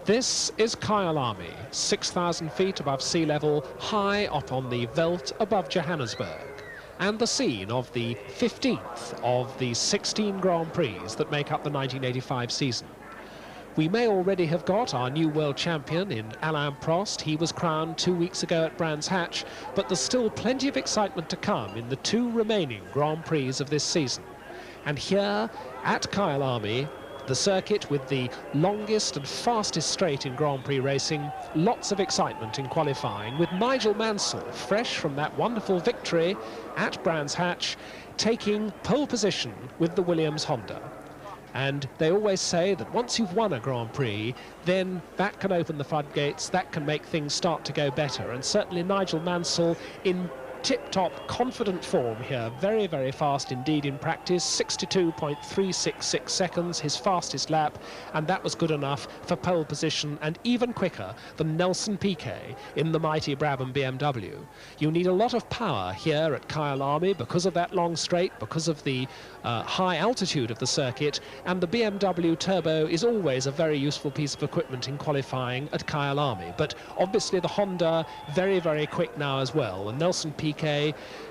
This is Kyalami, 6,000 feet above sea level, high up on the veldt above Johannesburg, and the scene of the 15th of the 16 Grand Prix that make up the 1985 season. We may already have got our new world champion in Alain Prost. He was crowned 2 weeks ago at Brands Hatch, but there's still plenty of excitement to come in the 2 remaining Grand Prix of this season. And here at Kyalami, the circuit with the longest and fastest straight in Grand Prix racing, lots of excitement in qualifying, with Nigel Mansell, fresh from that wonderful victory at Brands Hatch, taking pole position with the Williams Honda. And they always say that once you've won a Grand Prix, then that can open the floodgates, that can make things start to go better. And certainly Nigel Mansell in tip-top confident form here, very, very fast indeed in practice, 62.366 seconds, his fastest lap, and that was good enough for pole position, and even quicker than Nelson Piquet in the mighty Brabham BMW. You need a lot of power here at Kyalami because of that long straight, because of the high altitude of the circuit, and the BMW Turbo is always a very useful piece of equipment in qualifying at Kyalami. But obviously the Honda very, very quick now as well, and Nelson Piquet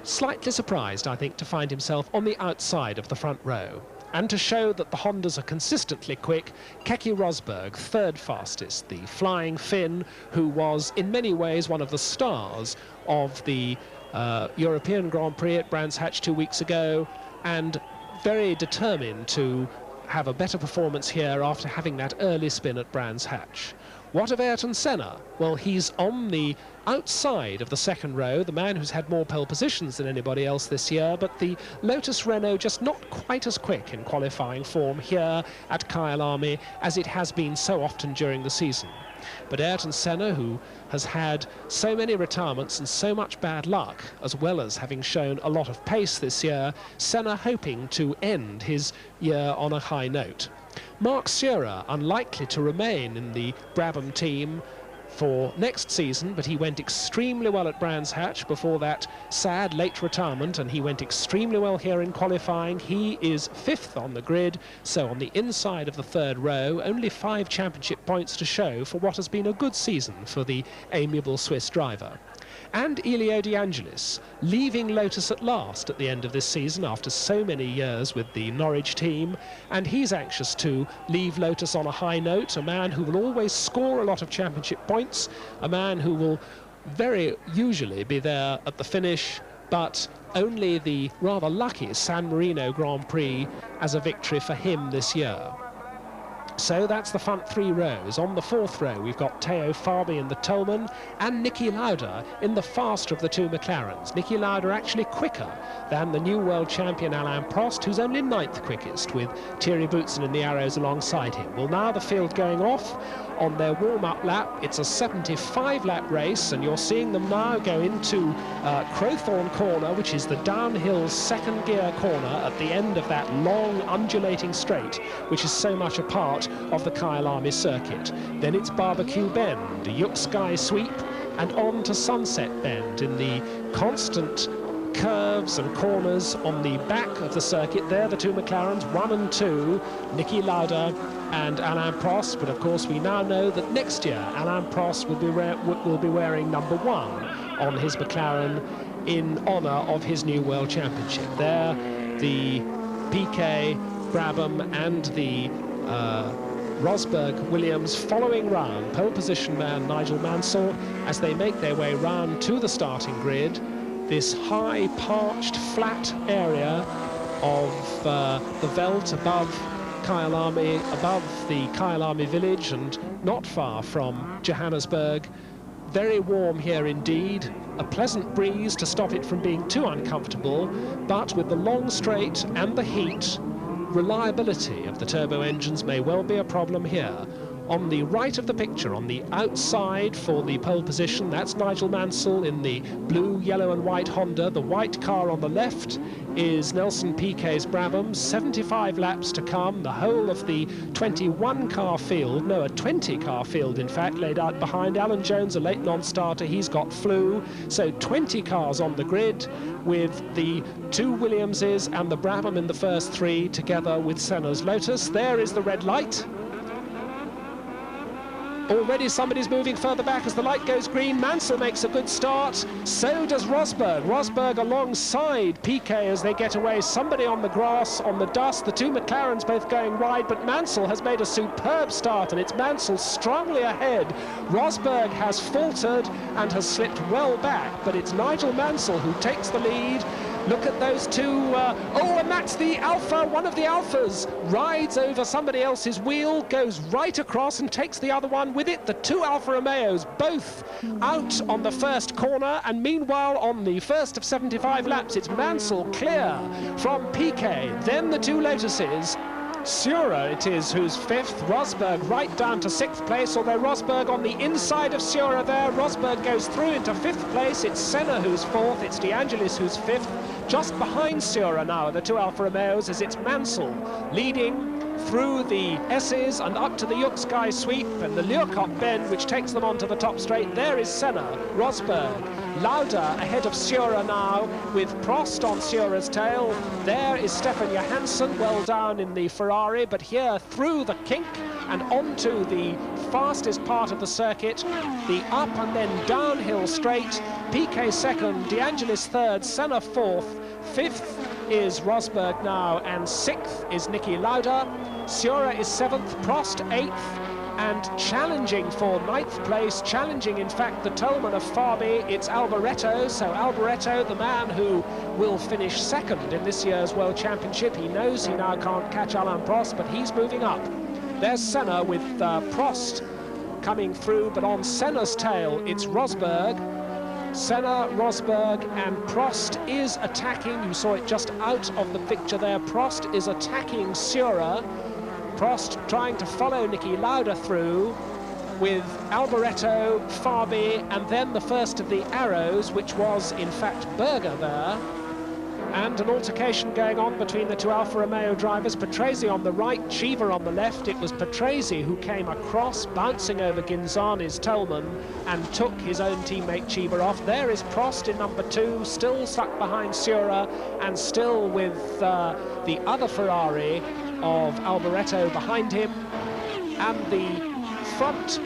slightly surprised, I think, to find himself on the outside of the front row. And to show that the Hondas are consistently quick, Keke Rosberg, third fastest, the flying Finn, who was in many ways one of the stars of the European Grand Prix at Brands Hatch 2 weeks ago, and very determined to have a better performance here after having that early spin at Brands Hatch. What of Ayrton Senna? Well, he's on the outside of the second row, the man who's had more pole positions than anybody else this year, but the Lotus Renault just not quite as quick in qualifying form here at Kyalami as it has been so often during the season. But Ayrton Senna, who has had so many retirements and so much bad luck, as well as having shown a lot of pace this year, Senna hoping to end his year on a high note. Mark Seurer, unlikely to remain in the Brabham team for next season, but he went extremely well at Brands Hatch before that sad late retirement, and he went extremely well here in qualifying. He is 5th on the grid, so on the inside of the third row, only 5 championship points to show for what has been a good season for the amiable Swiss driver. And Elio De Angelis, leaving Lotus at last at the end of this season after so many years with the Norwich team, and he's anxious to leave Lotus on a high note, a man who will always score a lot of championship points, a man who will very usually be there at the finish, but only the rather lucky San Marino Grand Prix as a victory for him this year. So that's the front 3 rows. On the 4th row, we've got Teo Fabi in the Toleman and Niki Lauda in the faster of the 2 McLarens. Niki Lauda actually quicker than the new world champion Alain Prost, who's only 9th quickest, with Thierry Boutsen in the arrows alongside him. Well, now the field going off on their warm-up lap. It's a 75-lap race, and you're seeing them now go into Crowthorne Corner, which is the downhill second gear corner at the end of that long undulating straight, which is so much a part of the Kyalami circuit. Then it's Barbecue Bend, Yook Sky Sweep, and on to Sunset Bend in the constant curves and corners on the back of the circuit. There the 2 McLarens, 1 and 2, Niki Lauda and Alain Prost. But of course we now know that next year Alain Prost will be wearing number 1 on his McLaren in honour of his new World Championship. There the Piquet, Brabham and the Rosberg Williams following round pole position man Nigel Mansell as they make their way round to the starting grid. This high, parched, flat area of the veldt above Kyalami, above the Kyalami village, and not far from Johannesburg. Very warm here indeed, a pleasant breeze to stop it from being too uncomfortable, but with the long straight and the heat, reliability of the turbo engines may well be a problem here. On the right of the picture, on the outside for the pole position, that's Nigel Mansell in the blue, yellow and white Honda. The white car on the left is Nelson Piquet's Brabham. 75 laps to come. The whole of the 21-car field, no, a 20-car field, in fact, laid out behind. Alan Jones, a late non-starter, he's got flu. So 20 cars on the grid with the 2 Williamses and the Brabham in the first 3 together with Senna's Lotus. There is the red light. Already somebody's moving further back as the light goes green. Mansell makes a good start. So does Rosberg. Rosberg alongside Piquet as they get away. Somebody on the grass, on the dust. The two McLarens both going wide, but Mansell has made a superb start, and it's Mansell strongly ahead. Rosberg has faltered and has slipped well back, but it's Nigel Mansell who takes the lead. Look at those two. Oh, and that's the Alpha. One of the Alphas rides over somebody else's wheel, goes right across and takes the other one with it. The two Alfa Romeos both out on the first corner, and meanwhile on the first of 75 laps, it's Mansell clear from Piquet. Then the two Lotuses. Sura it is who's fifth, Rosberg right down to sixth place, although Rosberg on the inside of Sura there. Rosberg goes through into fifth place. It's Senna who's fourth, it's De Angelis who's fifth. Just behind Sura now, the two Alfa Romeos, as it's Mansell leading through the S's and up to the Yuxkai sweep and the Liucock bend, which takes them onto the top straight. There is Senna, Rosberg, Lauda ahead of Sura now, with Prost on Sura's tail. There is Stefan Johansson well down in the Ferrari, but here through the kink and onto the fastest part of the circuit, the up and then downhill straight. Piquet second, De Angelis third, Senna fourth, fifth is Rosberg now, and sixth is Niki Lauda. Sura is seventh, Prost eighth, and challenging for ninth place, challenging in fact the Toleman of Fabi, it's Alboreto. So Alboreto, the man who will finish second in this year's World Championship, he knows he now can't catch Alain Prost, but he's moving up. There's Senna with Prost coming through, but on Senna's tail it's Rosberg. Senna, Rosberg and Prost is attacking. You saw it just out of the picture there. Prost is attacking Sura. Prost trying to follow Niki Lauda through with Alboreto, Fabi, and then the first of the arrows, which was in fact Berger there. And an altercation going on between the two Alfa Romeo drivers. Patrese on the right, Cheever on the left. It was Patrese who came across, bouncing over Ginzani's Toleman, and took his own teammate Cheever off. There is Prost in number two, still stuck behind Sura, and still with the other Ferrari of Alboreto behind him. And the front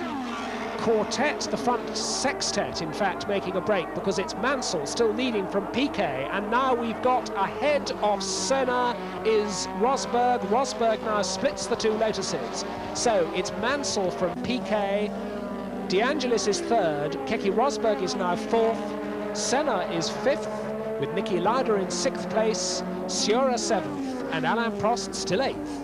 quartet, the front sextet in fact, making a break, because it's Mansell still leading from Piquet, and now we've got ahead of Senna is Rosberg. Rosberg now splits the two Lotuses, so it's Mansell from Piquet, De Angelis is third, Keke Rosberg is now fourth, Senna is fifth, with Niki Lauda in sixth place, Sura seventh, and Alain Prost still eighth.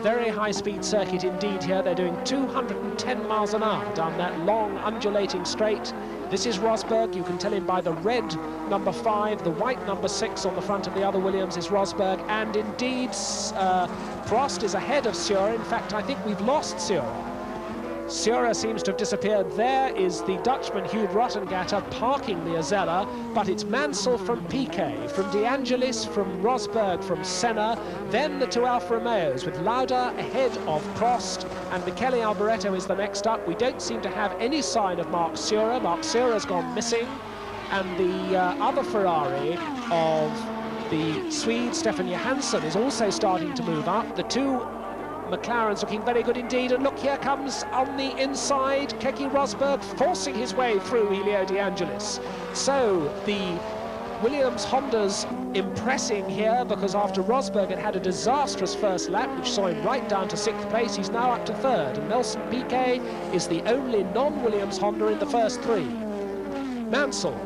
Very high-speed circuit indeed here. They're doing 210 miles an hour down that long undulating straight. This is Rosberg. You can tell him by the red number 5, the white number 6 on the front of the other Williams is Rosberg, and indeed Prost is ahead of Sura. In fact, I think we've lost Sura. Sura seems to have disappeared. There is the Dutchman Hugh Rottengatter parking the Azella, but it's Mansell from Piquet, from De Angelis, from Rosberg, from Senna, then the two Alfa Romeos with Lauda ahead of Prost, and Michele Alboreto is the next up. We don't seem to have any sign of Marc Sura. Marc Sura's gone missing, and the other Ferrari of the Swede Stefan Johansson is also starting to move up. The two McLaren's looking very good indeed, and look, here comes on the inside Keke Rosberg forcing his way through Elio De Angelis. So the Williams Hondas impressing here, because after Rosberg had had a disastrous first lap which saw him right down to sixth place, he's now up to third, and Nelson Piquet is the only non-Williams Honda in the first three. Mansell,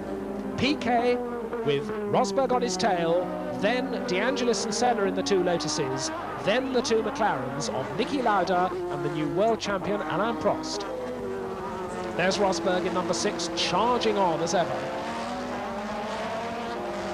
Piquet with Rosberg on his tail, then De Angelis and Senna in the two Lotuses, then the two McLarens of Niki Lauda and the new world champion Alain Prost. There's Rosberg in number 6, charging on as ever.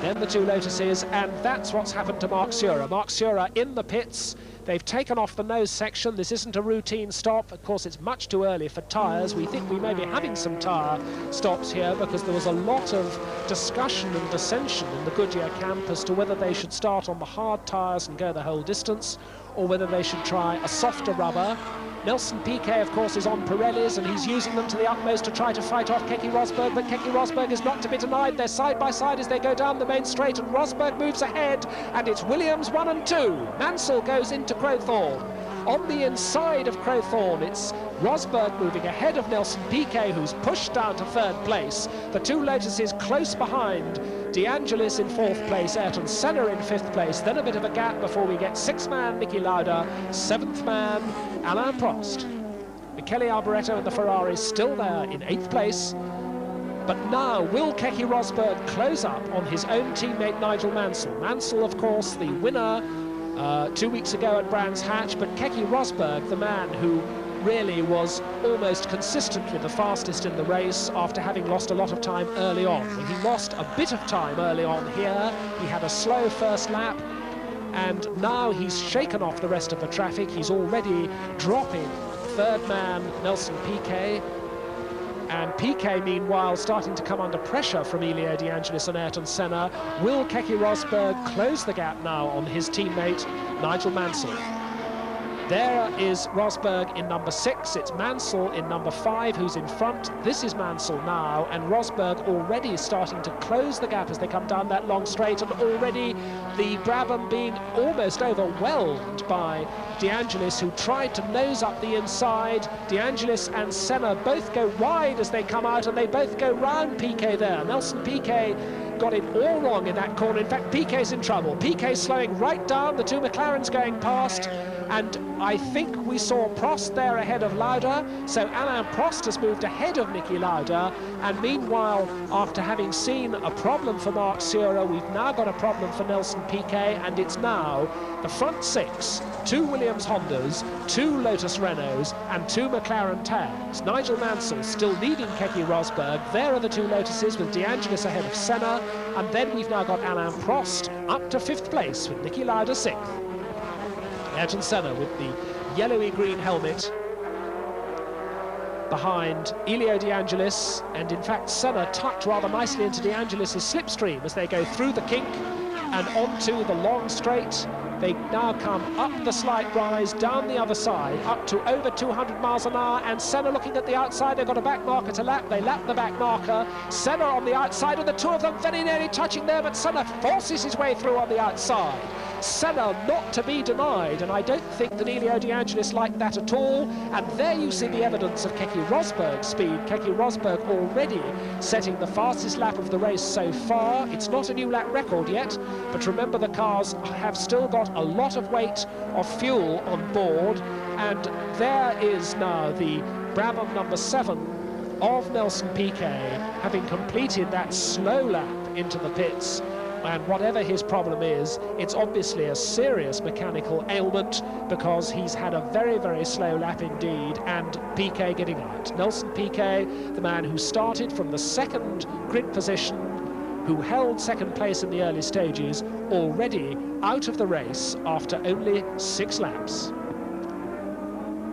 Then the two Lotuses, and that's what's happened to Marc Sura. Marc Sura in the pits. They've taken off the nose section. This isn't a routine stop. Of course, it's much too early for tyres. We think we may be having some tyre stops here, because there was a lot of discussion and dissension in the Goodyear camp as to whether they should start on the hard tyres and go the whole distance, or whether they should try a softer rubber. Nelson Piquet, of course, is on Pirellis, and he's using them to the utmost to try to fight off Keke Rosberg, but Keke Rosberg is not to be denied. They're side by side as they go down the main straight, and Rosberg moves ahead, and it's Williams 1 and 2. Mansell goes into Crowthorne. On the inside of Crowthorne, it's Rosberg moving ahead of Nelson Piquet, who's pushed down to third place. The two Lotuses close behind. De Angelis in fourth place, Ayrton Senna in fifth place. Then a bit of a gap before we get sixth man Niki Lauda, seventh man Alain Prost. Michele Alboreto and the Ferrari still there in eighth place. But now, will Keke Rosberg close up on his own teammate Nigel Mansell? Mansell, of course, the winner 2 weeks ago at Brands Hatch, but Keke Rosberg, the man who really was almost consistently the fastest in the race after having lost a lot of time early on. When he lost a bit of time early on here, he had a slow first lap, and now he's shaken off the rest of the traffic. He's already dropping third man Nelson Piquet. And Piquet, meanwhile, starting to come under pressure from Elio De Angelis and Ayrton Senna. Will Keke Rosberg close the gap now on his teammate, Nigel Mansell? There is Rosberg in number 6, it's Mansell in number 5 who's in front. This is Mansell now, and Rosberg already starting to close the gap as they come down that long straight, and already the Brabham being almost overwhelmed by De Angelis, who tried to nose up the inside. De Angelis and Senna both go wide as they come out, and they both go round Piquet there. Nelson Piquet got it all wrong in that corner. In fact, Piquet's in trouble. Piquet slowing right down, the two McLarens going past, and I think we saw Prost there ahead of Lauda, so Alain Prost has moved ahead of Niki Lauda, and meanwhile, after having seen a problem for Marc Surer, we've now got a problem for Nelson Piquet, and it's now the front 6, 2 Williams Hondas, 2 Lotus Renaults, and 2 McLaren tags. Nigel Mansell still leading Keke Rosberg. There are the 2 Lotuses with De Angelis ahead of Senna, and then we've now got Alain Prost up to 5th place with Niki Lauda 6th. Ayrton Senna with the yellowy-green helmet behind Elio De Angelis, and in fact Senna tucked rather nicely into De Angelis' slipstream as they go through the kink and onto the long straight. They now come up the slight rise, down the other side, up to over 200 miles an hour, and Senna looking at the outside. They've got a back marker to lap. They lap the back marker. Senna on the outside, and the two of them very nearly touching there, but Senna forces his way through on the outside. Senna not to be denied, and I don't think that Elio De Angelis liked that at all. And there you see the evidence of Keke Rosberg's speed. Keke Rosberg already setting the fastest lap of the race so far. It's not a new lap record yet, but remember the cars have still got a lot of weight of fuel on board, and there is now the Brabham number 7 of Nelson Piquet, having completed that slow lap into the pits. And whatever his problem is, it's obviously a serious mechanical ailment, because he's had a very, very slow lap indeed, and Piquet getting out. Nelson Piquet, the man who started from the 2nd grid position, who held 2nd place in the early stages, already out of the race after only 6 laps.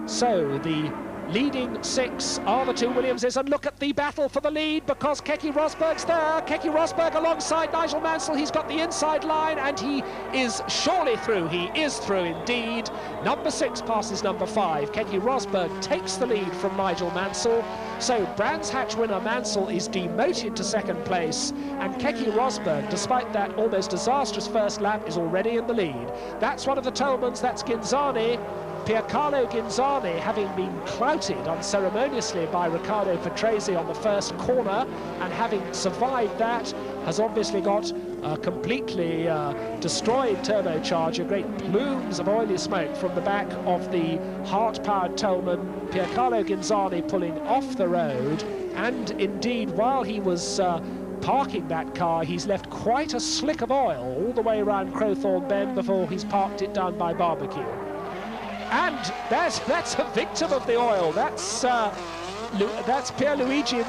So the leading 6 are the 2 Williamses, and look at the battle for the lead, because Keke Rosberg's there. Keke Rosberg alongside Nigel Mansell. He's got the inside line, and he is surely through. He is through indeed. Number 6 passes number 5. Keke Rosberg takes the lead from Nigel Mansell. So Brands Hatch winner Mansell is demoted to 2nd place, and Keke Rosberg, despite that almost disastrous first lap, is already in the lead. That's one of the Tolmans. That's Ghinzani. Piercarlo Ghinzani, having been clouted unceremoniously by Riccardo Patrese on the first corner, and having survived that, has obviously got a completely destroyed turbocharger, great plumes of oily smoke from the back of the Hart-powered Tolman. Piercarlo Ghinzani pulling off the road, and indeed, while he was parking that car, he's left quite a slick of oil all the way around Crowthorne Bend before he's parked it down by Barbecue. And that's a victim of the oil. That's Pierluigi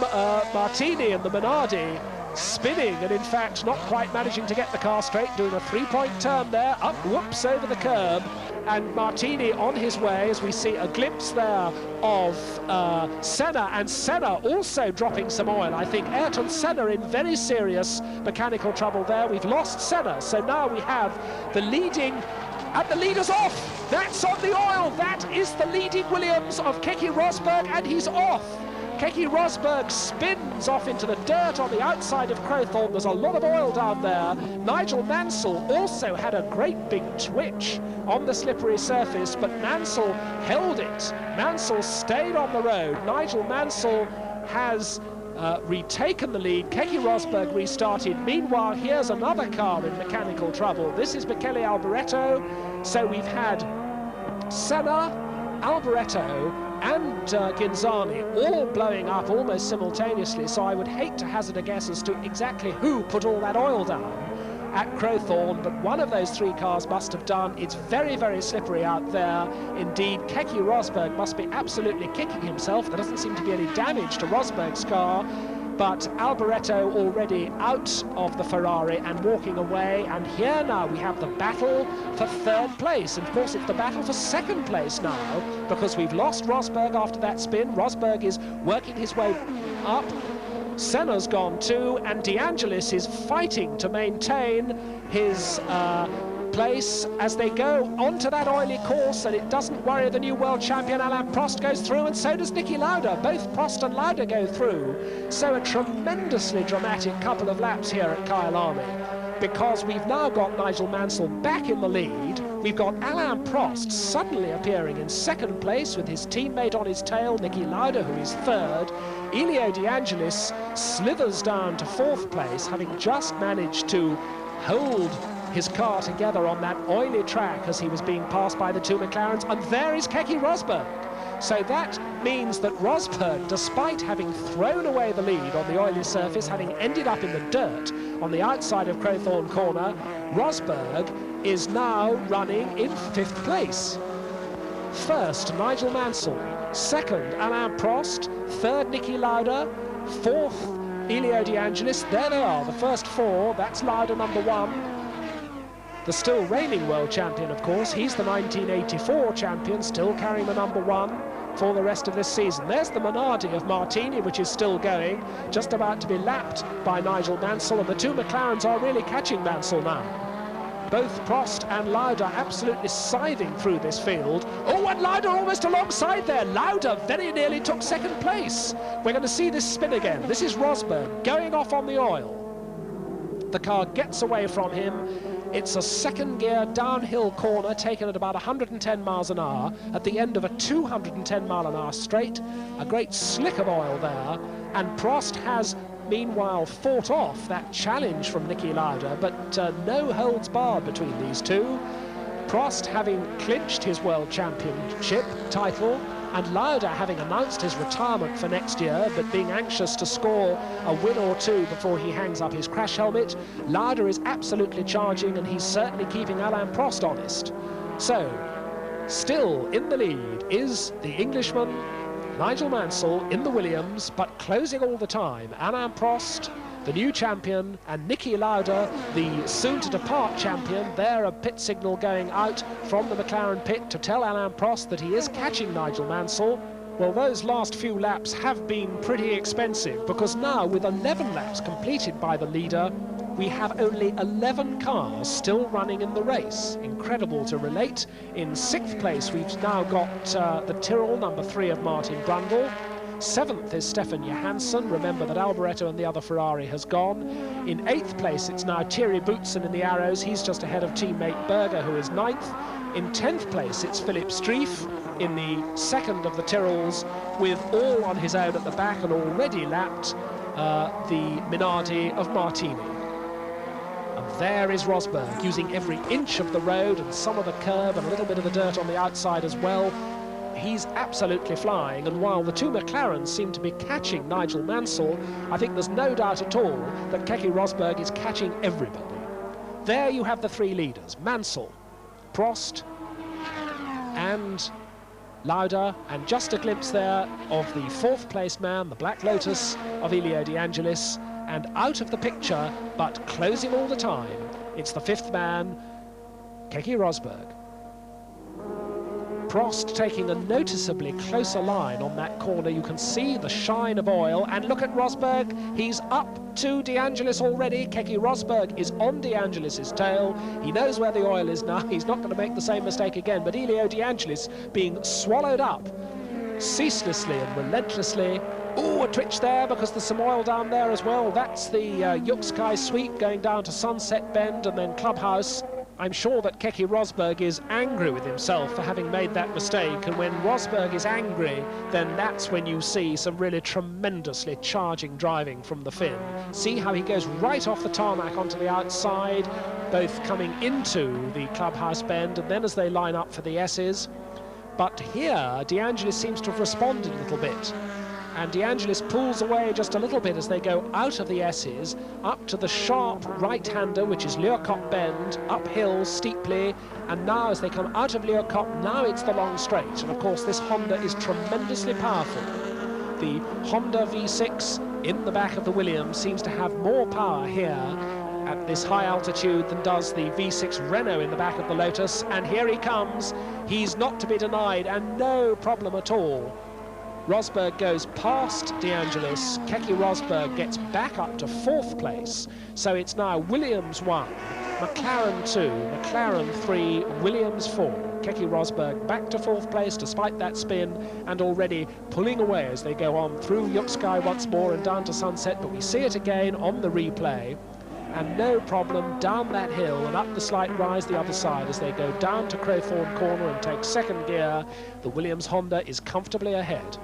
Martini in the Minardi, spinning, and in fact not quite managing to get the car straight, doing a 3-point turn there, up, whoops, over the curb, and Martini on his way, as we see a glimpse there of Senna, and Senna also dropping some oil. I think Ayrton Senna in very serious mechanical trouble there. We've lost Senna, so now we have the leading, and the leader's off. That's on the oil. That is the leading Williams of Keke Rosberg, and he's off. Keke Rosberg spins off into the dirt on the outside of Crowthorne. There's a lot of oil down there. Nigel Mansell also had a great big twitch on the slippery surface, but Mansell held it. Mansell stayed on the road. Nigel Mansell has retaken the lead. Keke Rosberg restarted. Meanwhile, here's another car in mechanical trouble. This is Michele Alboreto. So we've had Senna, Alboreto and Ghinzani all blowing up almost simultaneously, so I would hate to hazard a guess as to exactly who put all that oil down at Crowthorne, but one of those three cars must have done. It's very, very slippery out there. Indeed, Keke Rosberg must be absolutely kicking himself. There doesn't seem to be any damage to Rosberg's car, but Alboreto already out of the Ferrari and walking away. And here now we have the battle for third place. And of course, it's the battle for second place now, because we've lost Rosberg after that spin. Rosberg is working his way up. Senna's gone too, and De Angelis is fighting to maintain his place as they go onto that oily course, and it doesn't worry the new world champion. Alain Prost goes through, and so does Niki Lauda. Both Prost and Lauda go through. So a tremendously dramatic couple of laps here at Kyalami, because we've now got Nigel Mansell back in the lead. We've got Alain Prost suddenly appearing in second place with his teammate on his tail, Niki Lauda, who is third. Elio De Angelis slithers down to fourth place, having just managed to hold his car together on that oily track as he was being passed by the two McLarens. And there is Keke Rosberg. So that means that Rosberg, despite having thrown away the lead on the oily surface, having ended up in the dirt on the outside of Crowthorne Corner, Rosberg is now running in fifth place. First, Nigel Mansell. Second, Alain Prost. Third, Niki Lauda. Fourth, Elio De Angelis. There they are, the first four. That's Lauda number one. The still reigning world champion, of course. He's the 1984 champion, still carrying the number one for the rest of this season. There's the Minardi of Martini, which is still going, just about to be lapped by Nigel Mansell, and the two McLarens are really catching Mansell now. Both Prost and Lauda absolutely scything through this field. Oh, and Lauda almost alongside there. Lauda very nearly took second place. We're going to see this spin again. This is Rosberg going off on the oil. The car gets away from him. It's a second gear downhill corner taken at about 110 miles an hour at the end of a 210 mile an hour straight. A great slick of oil there, and Prost has meanwhile fought off that challenge from Niki Lauda, but no holds barred between these two. Prost having clinched his world championship title, and Lauda having announced his retirement for next year, but being anxious to score a win or two before he hangs up his crash helmet. Lauda is absolutely charging, and he's certainly keeping Alain Prost honest. So, still in the lead is the Englishman, Nigel Mansell in the Williams, but closing all the time, Alain Prost, the new champion, and Niki Lauda, the soon-to-depart champion. There, a pit signal going out from the McLaren pit to tell Alain Prost that he is catching Nigel Mansell. Well, those last few laps have been pretty expensive, because now, with 11 laps completed by the leader, we have only 11 cars still running in the race. Incredible to relate. In sixth place, we've now got the Tyrrell, number 3 of Martin Brundle. Seventh is Stefan Johansson. Remember that Alboreto and the other Ferrari has gone. In eighth place, it's now Thierry Boutsen in the Arrows. He's just ahead of teammate Berger, who is ninth. In 10th place, it's Philipp Streiff in the second of the Tyrrells, with all on his own at the back, and already lapped the Minardi of Martini. And there is Rosberg, using every inch of the road and some of the curb and a little bit of the dirt on the outside as well. He's absolutely flying, and while the two McLarens seem to be catching Nigel Mansell, I think there's no doubt at all that Keke Rosberg is catching everybody. There you have the three leaders, Mansell, Prost and Lauda, and just a glimpse there of the fourth place man, the Black Lotus of Elio De Angelis, and out of the picture, but closing all the time, it's the fifth man, Keke Rosberg. Prost taking a noticeably closer line on that corner. You can see the shine of oil, and look at Rosberg. He's up to De Angelis already. Keke Rosberg is on De Angelis's tail. He knows where the oil is now. He's not going to make the same mistake again, but Elio De Angelis being swallowed up ceaselessly and relentlessly. Oh, a twitch there because there's some oil down there as well. That's the Yuxkai sweep going down to Sunset Bend and then Clubhouse. I'm sure that Keke Rosberg is angry with himself for having made that mistake, and when Rosberg is angry, then that's when you see some really tremendously charging driving from the Finn. See how he goes right off the tarmac onto the outside, both coming into the Clubhouse bend and then as they line up for the S's. But here, De Angelis seems to have responded a little bit. And De Angelis pulls away just a little bit as they go out of the S's, up to the sharp right-hander, which is Leeuwkop Bend, uphill steeply, and now as they come out of Leeuwkop, now it's the long straight. And of course this Honda is tremendously powerful. The Honda V6 in the back of the Williams seems to have more power here at this high altitude than does the V6 Renault in the back of the Lotus. And here he comes. He's not to be denied, and no problem at all. Rosberg goes past De Angelis. Keke Rosberg gets back up to 4th place. So it's now Williams 1, McLaren 2, McLaren 3, Williams 4. Keke Rosberg back to 4th place despite that spin, and already pulling away as they go on through Yuxkai once more and down to Sunset. But we see it again on the replay. And no problem down that hill and up the slight rise the other side as they go down to Crowthorne Corner and take 2nd gear. The Williams Honda is comfortably ahead.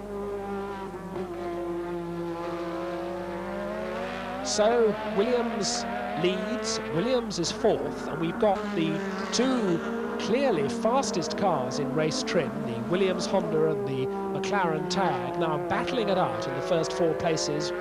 So Williams leads, Williams is 4th, and we've got the two clearly fastest cars in race trim, the Williams Honda and the McLaren Tag, now battling it out in the first 4 places.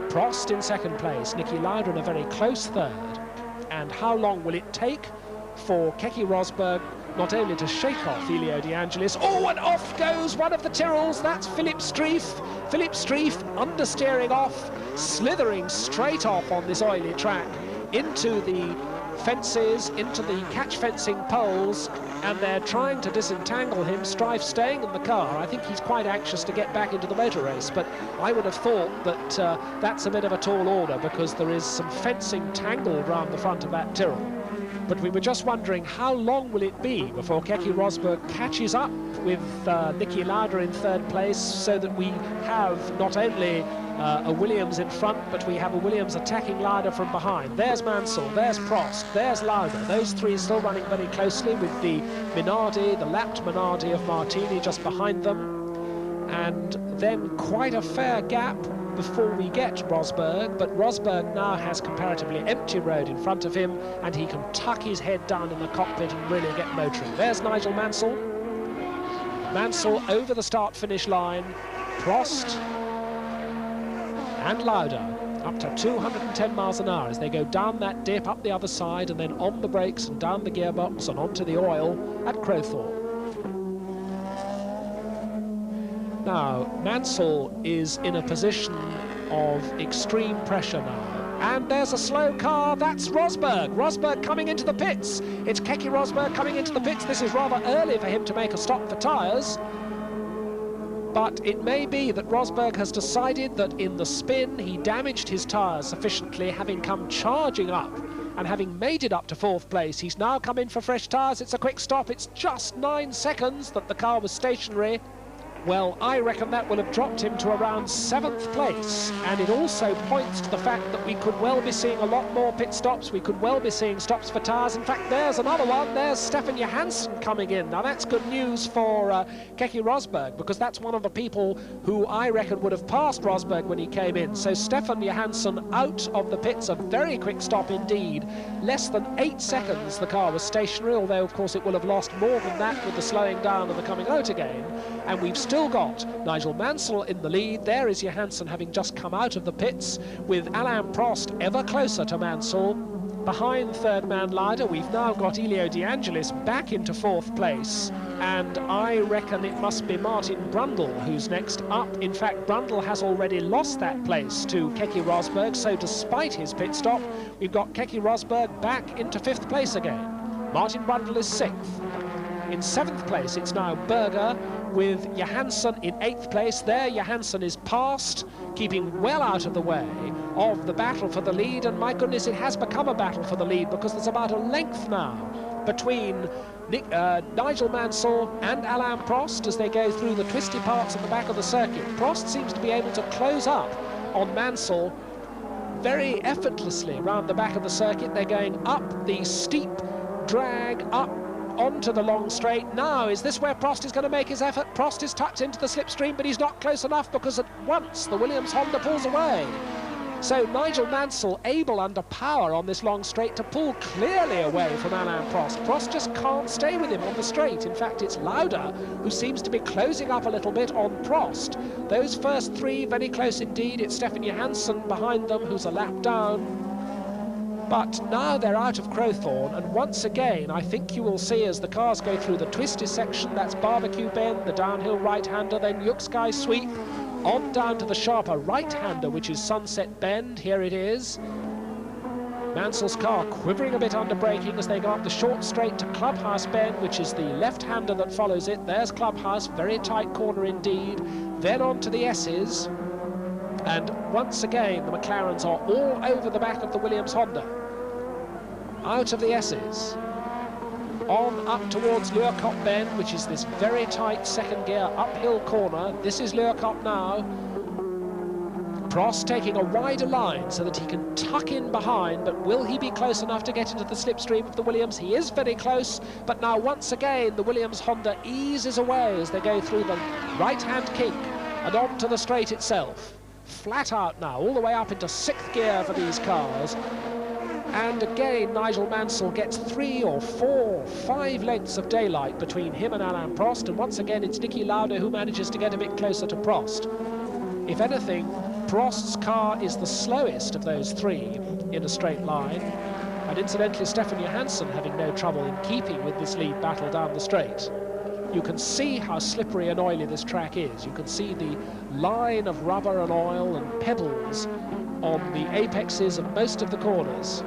Prost in 2nd place, Niki Lauda in a very close 3rd. And how long will it take for Keke Rosberg not only to shake off Elio De Angelis? Oh, and off goes one of the Tyrrells. That's Philipp Streiff. Philipp Streiff understeering off, slithering straight off on this oily track into the fences, into the catch fencing poles, and they're trying to disentangle him. Streiff staying in the car. I think he's quite anxious to get back into the motor race, but I would have thought that that's a bit of a tall order because there is some fencing tangled around the front of that Tyrrell. But we were just wondering how long will it be before Keke Rosberg catches up with Niki Lauda in 3rd place, so that we have not only a Williams in front, but we have a Williams attacking Lauda from behind. There's Mansell, there's Prost, there's Lauda. Those three still running very closely with the Minardi, the lapped Minardi of Martini just behind them. And then quite a fair gap before we get Rosberg, but Rosberg now has comparatively empty road in front of him, and he can tuck his head down in the cockpit and really get motoring. There's Nigel Mansell. Mansell over the start-finish line. Prost and Lauda up to 210 miles an hour as they go down that dip, up the other side, and then on the brakes and down the gearbox and onto the oil at Crowthorne. Now, Mansell is in a position of extreme pressure now. And there's a slow car. That's Rosberg. Rosberg coming into the pits. It's Keke Rosberg coming into the pits. This is rather early for him to make a stop for tyres. But it may be that Rosberg has decided that in the spin he damaged his tyres sufficiently, having come charging up and having made it up to 4th place. He's now come in for fresh tyres. It's a quick stop. It's just 9 seconds that the car was stationary. Well, I reckon that will have dropped him to around 7th place, and it also points to the fact that we could well be seeing a lot more pit stops. We could well be seeing stops for tyres. In fact, there's another one. There's Stefan Johansson coming in. Now, that's good news for Keke Rosberg, because that's one of the people who I reckon would have passed Rosberg when he came in. So Stefan Johansson out of the pits, a very quick stop indeed. Less than 8 seconds the car was stationary, although, of course, it will have lost more than that with the slowing down and the coming out again. And we've still got Nigel Mansell in the lead. There is Johansson having just come out of the pits, with Alain Prost ever closer to Mansell. Behind 3rd man Lauda, we've now got Elio De Angelis back into 4th place, and I reckon it must be Martin Brundle who's next up. In fact, Brundle has already lost that place to Keke Rosberg, so despite his pit stop, we've got Keke Rosberg back into 5th place again. Martin Brundle is 6th. in 7th place, it's now Berger, with Johansson in 8th place. There, Johansson is passed, keeping well out of the way of the battle for the lead, and my goodness, it has become a battle for the lead, because there's about a length now between Nigel Mansell and Alain Prost as they go through the twisty parts at the back of the circuit. Prost seems to be able to close up on Mansell very effortlessly around the back of the circuit. They're going up the steep drag, up onto the long straight. Now, is this where Prost is going to make his effort? Prost is tucked into the slipstream, but he's not close enough, because at once the Williams Honda pulls away. So Nigel Mansell able under power on this long straight to pull clearly away from Alain Prost. Prost just can't stay with him on the straight. In fact, it's Lauda who seems to be closing up a little bit on Prost. Those first three very close indeed. It's Stefan Johansson behind them, who's a lap down. But now they're out of Crowthorne, and once again I think you will see, as the cars go through the twisty section, that's Barbecue Bend, the downhill right-hander, then Yukskai Sweep, on down to the sharper right-hander, which is Sunset Bend. Here it is. Mansell's car quivering a bit under braking as they go up the short straight to Clubhouse Bend, which is the left-hander that follows it. There's Clubhouse, very tight corner indeed. Then on to the S's. And once again, the McLarens are all over the back of the Williams Honda. Out of the S's. On up towards Leurkop Bend, which is this very tight second gear uphill corner. This is Leurkop now. Prost taking a wider line so that he can tuck in behind, but will he be close enough to get into the slipstream of the Williams? He is very close, but now once again the Williams Honda eases away as they go through the right-hand kink and on to the straight itself. Flat out now, all the way up into 6th gear for these cars. And again, Nigel Mansell gets 3 or 4 or 5 lengths of daylight between him and Alain Prost, and once again it's Niki Lauda who manages to get a bit closer to Prost. If anything, Prost's car is the slowest of those three in a straight line, and incidentally Stefan Johansson having no trouble in keeping with this lead battle down the straight. You can see how slippery and oily this track is. You can see the line of rubber and oil and pebbles on the apexes of most of the corners.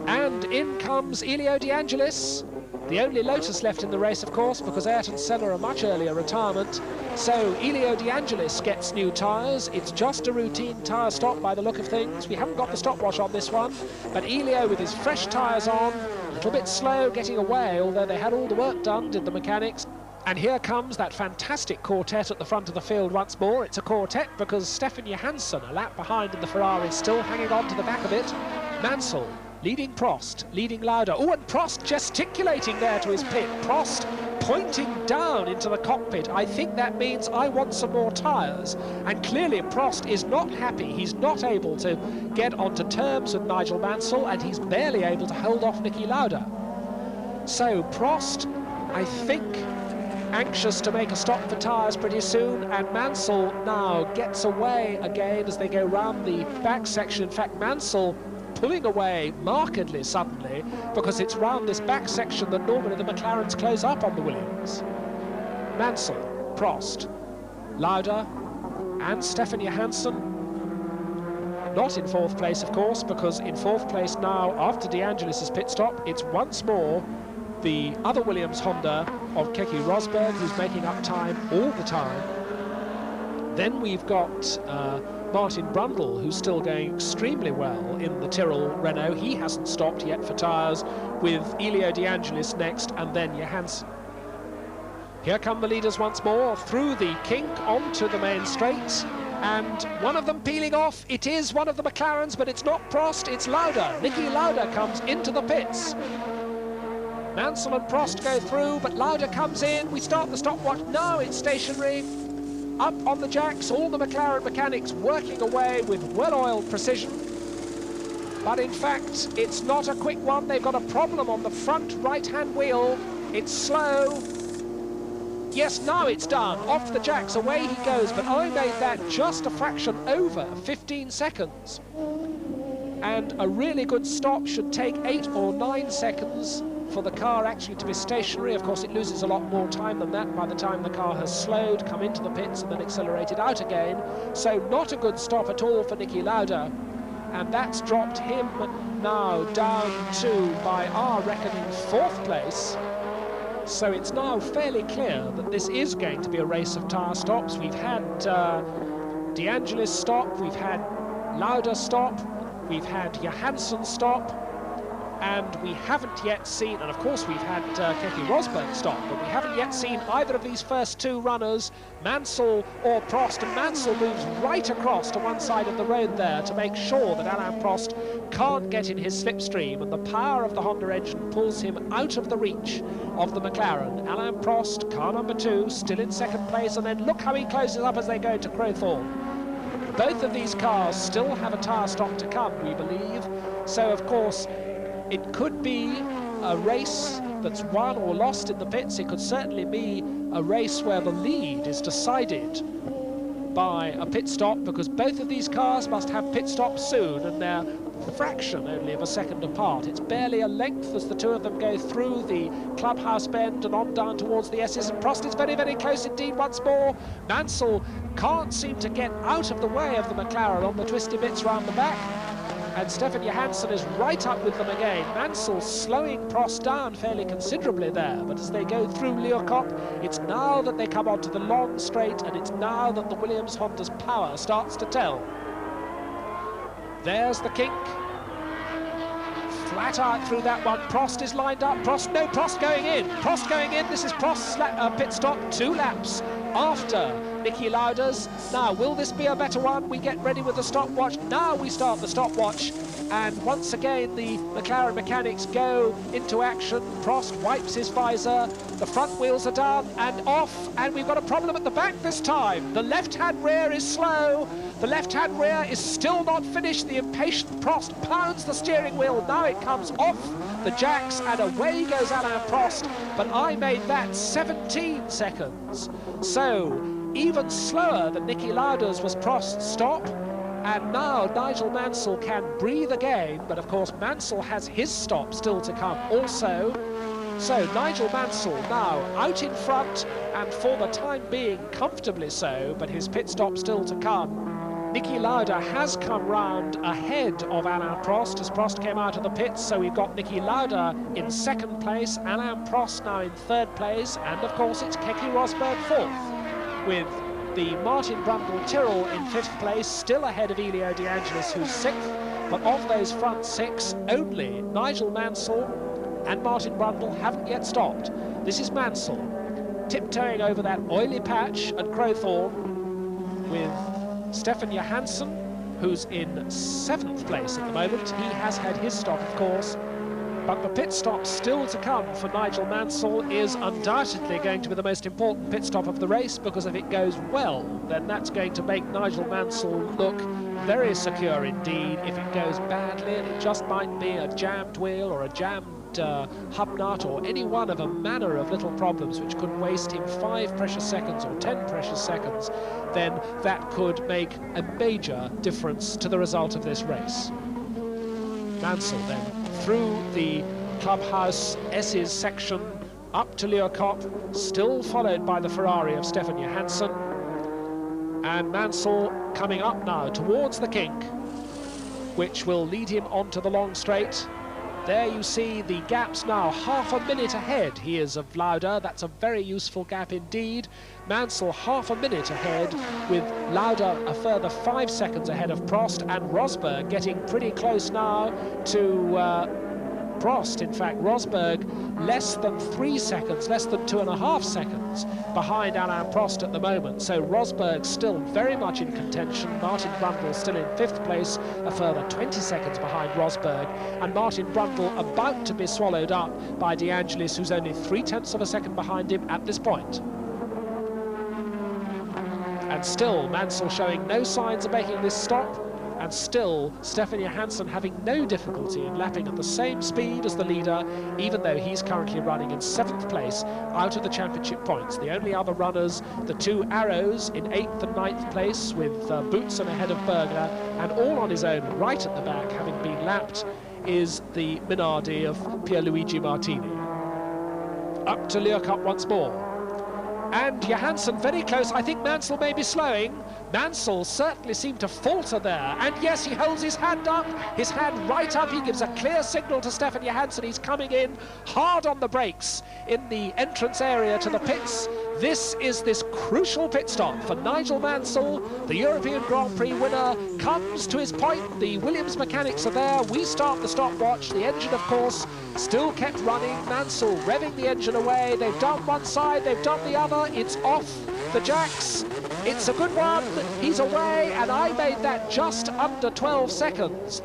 And in comes Elio De Angelis, the only Lotus left in the race, of course, because Ayrton Senna a much earlier retirement. So Elio De Angelis gets new tyres. It's just a routine tyre stop by the look of things. We haven't got the stopwatch on this one, but Elio with his fresh tyres on, a little bit slow getting away, although they had all the work done, did the mechanics. And here comes that fantastic quartet at the front of the field once more. It's a quartet because Stefan Johansson, a lap behind in the Ferrari, still hanging on to the back of it. Mansell leading Prost, leading Lauda. Oh, and Prost gesticulating there to his pit. Prost pointing down into the cockpit. I think that means I want some more tyres. And clearly Prost is not happy. He's not able to get onto terms with Nigel Mansell, and he's barely able to hold off Niki Lauda. So Prost, I think, anxious to make a stop for tyres pretty soon, and Mansell now gets away again as they go round the back section. In fact, Mansell pulling away markedly suddenly, because it's round this back section that normally the McLarens close up on the Williams. Mansell, Prost, Lauda and Stefan Johansson not in 4th place, of course, because in 4th place now, after De Angelis' pit stop, it's once more the other Williams Honda of Keke Rosberg, who's making up time all the time. Then we've got Martin Brundle, who's still going extremely well in the Tyrrell Renault. He hasn't stopped yet for tyres, with Elio De Angelis next, and then Johansson. Here come the leaders once more, through the kink onto the main straight, and one of them peeling off. It is one of the McLarens, but it's not Prost, it's Lauda. Niki Lauda comes into the pits. Mansell and Prost go through, but Lauda comes in. We start the stopwatch. No, it's stationary. Up on the jacks, all the McLaren mechanics working away with well-oiled precision. But in fact, it's not a quick one. They've got a problem on the front right-hand wheel. It's slow. Yes, now it's done. Off the jacks, away he goes. But I made that just a fraction over 15 seconds. And a really good stop should take 8 or 9 seconds for the car actually to be stationary. Of course, it loses a lot more time than that by the time the car has slowed, come into the pits and then accelerated out again. So not a good stop at all for Niki Lauda. and that's dropped him now down to, by our reckoning, 4th place. So it's now fairly clear that this is going to be a race of tyre stops. We've had De Angelis stop, we've had Lauda stop, we've had Johansson stop, and we haven't yet seen, and of course we've had Keke Rosberg stop, but we haven't yet seen either of these first 2 runners, Mansell or Prost, and Mansell moves right across to one side of the road there to make sure that Alain Prost can't get in his slipstream, and the power of the Honda engine pulls him out of the reach of the McLaren. Alain Prost, car number 2, still in 2nd place, and then look how he closes up as they go to Crowthorne. Both of these cars still have a tyre stop to come, we believe, so of course it could be a race that's won or lost in the pits. It could certainly be a race where the lead is decided by a pit stop, because both of these cars must have pit stops soon, and they're a fraction only of a second apart. It's barely a length as the 2 of them go through the clubhouse bend and on down towards the S's, and Prost is very, very close indeed once more. Mansell can't seem to get out of the way of the McLaren on the twisty bits round the back, and Stefan Johansson is right up with them again. Mansell slowing Prost down fairly considerably there, but as they go through Leerkop, it's now that they come onto the long straight, and it's now that the Williams Honda's power starts to tell. There's the kink. Flat out through that one. Prost is lined up. Prost going in. Prost going in. This is Prost's pit stop, 2 laps after Niki Lauda's. Now, will this be a better one? We get ready with the stopwatch. Now we start the stopwatch, and once again the McLaren mechanics go into action. Prost wipes his visor, the front wheels are down and off, and we've got a problem at the back this time. The left-hand rear is slow. The left-hand rear is still not finished. The impatient Prost pounds the steering wheel. Now it comes off the jacks, and away goes Alain Prost, but I made that 17 seconds. So even slower than Niki Lauda's was Prost's stop, and now Nigel Mansell can breathe again, but of course Mansell has his stop still to come also. So Nigel Mansell now out in front, and for the time being comfortably so, but his pit stop still to come. Niki Lauda has come round ahead of Alain Prost as Prost came out of the pits, so we've got Niki Lauda in 2nd place, Alain Prost now in 3rd place, and of course it's Keke Rosberg 4th, with the Martin Brundle-Tyrrell in 5th place, still ahead of Elio De Angelis, who's 6th, but of those front 6, only Nigel Mansell and Martin Brundle haven't yet stopped. This is Mansell, tiptoeing over that oily patch at Crowthorne with Stefan Johansson, who's in 7th place at the moment. He has had his stop, of course, but the pit stop still to come for Nigel Mansell is undoubtedly going to be the most important pit stop of the race, because if it goes well, then that's going to make Nigel Mansell look very secure indeed. If it goes badly, and it just might be a jammed wheel or a jammed hub nut or any one of a manner of little problems which could waste him 5 precious seconds or 10 precious seconds, then that could make a major difference to the result of this race. Mansell then through the clubhouse S's section up to Leerkop, still followed by the Ferrari of Stefan Johansson, and Mansell coming up now towards the kink, which will lead him onto the long straight. There you see the gaps now, half a minute ahead he is of Lauda. That's a very useful gap indeed. Mansell half a minute ahead, with Lauda a further 5 seconds ahead of Prost, and Rosberg getting pretty close now to Prost. In fact, Rosberg less than 3 seconds, less than 2.5 seconds behind Alain Prost at the moment. So Rosberg still very much in contention. Martin Brundle still in 5th place, a further 20 seconds behind Rosberg, and Martin Brundle about to be swallowed up by De Angelis, who's only 0.3 of a second behind him at this point. And still Mansell showing no signs of making this stop, and still Stefan Johansson having no difficulty in lapping at the same speed as the leader, even though he's currently running in 7th place out of the championship points. The only other runners, the 2 Arrows in 8th and 9th place, with Boutsen ahead of Berger, and all on his own right at the back, having been lapped, is the Minardi of Pierluigi Martini. Up to Leerkop once more, And Johansson very close. I think Mansell may be slowing. Mansell certainly seemed to falter there. And yes, he holds his hand up, his hand right up. He gives a clear signal to Stefan Johansson. He's coming in hard on the brakes in the entrance area to the pits. This is this crucial pit stop for Nigel Mansell. The European Grand Prix winner comes to his point. The Williams mechanics are there. We start the stopwatch. The engine, of course, still kept running. Mansell revving the engine away. They've done one side, they've done the other. It's off the jacks. It's a good one. He's away, and I made that just under 12 seconds.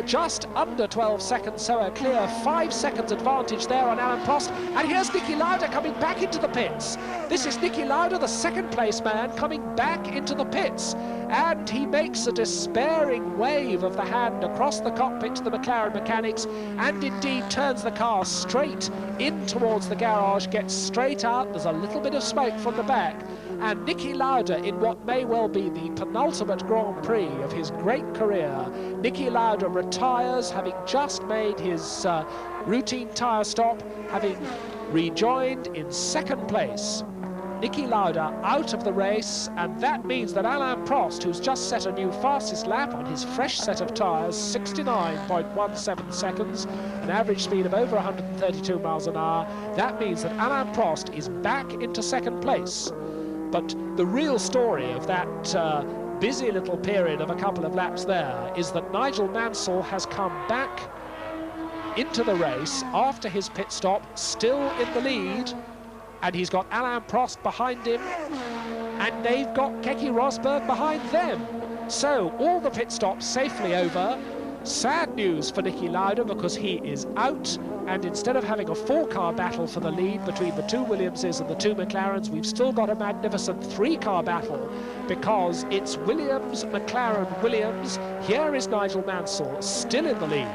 Just under 12 seconds, so a clear 5 seconds advantage there on Alain Prost. And here's Niki Lauda coming back into the pits. This is Niki Lauda, the second place man, coming back into the pits. And he makes a despairing wave of the hand across the cockpit to the McLaren mechanics, and indeed turns the car straight in towards the garage, gets straight out. There's a little bit of smoke from the back. And Niki Lauda, in what may well be the penultimate Grand Prix of his great career, Niki Lauda retires, having just made his routine tyre stop, having rejoined in second place. Niki Lauda out of the race, and that means that Alain Prost, who's just set a new fastest lap on his fresh set of tyres, 69.17 seconds, an average speed of over 132 miles an hour, that means that Alain Prost is back into second place. But the real story of that busy little period of a couple of laps there is that Nigel Mansell has come back into the race after his pit stop, still in the lead, and he's got Alain Prost behind him, and they've got Keke Rosberg behind them. So all the pit stops safely over. Sad news for Niki Lauda, because he is out, and instead of having a four-car battle for the lead between the two Williamses and the two McLarens, we've still got a magnificent three-car battle, because it's Williams, McLaren, Williams. Here is Nigel Mansell still in the lead.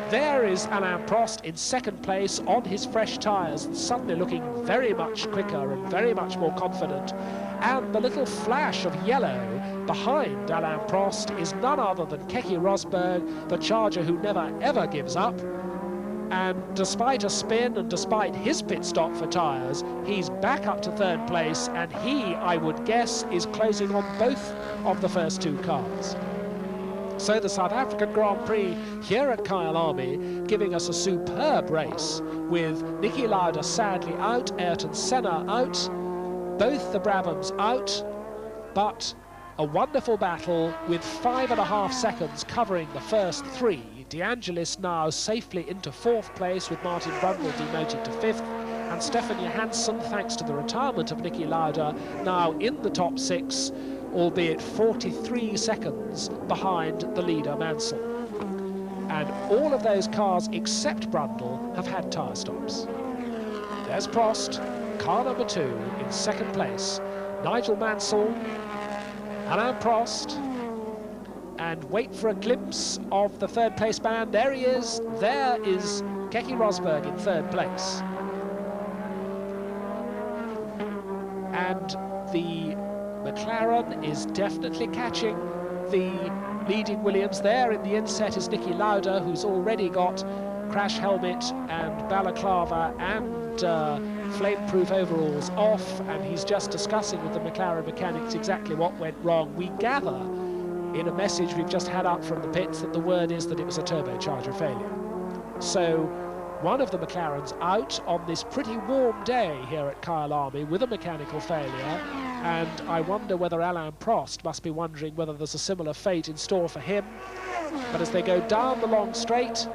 There is Alain Prost in second place on his fresh tyres, suddenly looking very much quicker and very much more confident. And the little flash of yellow behind Alain Prost is none other than Keke Rosberg, the charger who never ever gives up. And despite a spin and despite his pit stop for tyres, he's back up to third place, and he, I would guess, is closing on both of the first two cars. So the South African Grand Prix here at Kyalami giving us a superb race, with Niki Lauda sadly out, Ayrton Senna out, both the Brabhams out, but a wonderful battle with 5.5 seconds covering the first three. De Angelis now safely into fourth place, with Martin Brundle demoted to fifth, and Stefan Johansson, thanks to the retirement of Niki Lauda, now in the top six, albeit 43 seconds behind the leader Mansell. And all of those cars except Brundle have had tyre stops. There's Prost, car number 2 in second place. Nigel Mansell, Alain Prost, and wait for a glimpse of the third place man. There he is. There is Keke Rosberg in third place. And the McLaren is definitely catching the leading Williams. There in the inset is Niki Lauda, who's already got crash helmet and balaclava and flame-proof overalls off, and he's just discussing with the McLaren mechanics exactly what went wrong. We gather in a message we've just had up from the pits that the word is that it was a turbocharger failure. So one of the McLarens out on this pretty warm day here at Kyalami with a mechanical failure, and I wonder whether Alain Prost must be wondering whether there's a similar fate in store for him. But as they go down the long straight,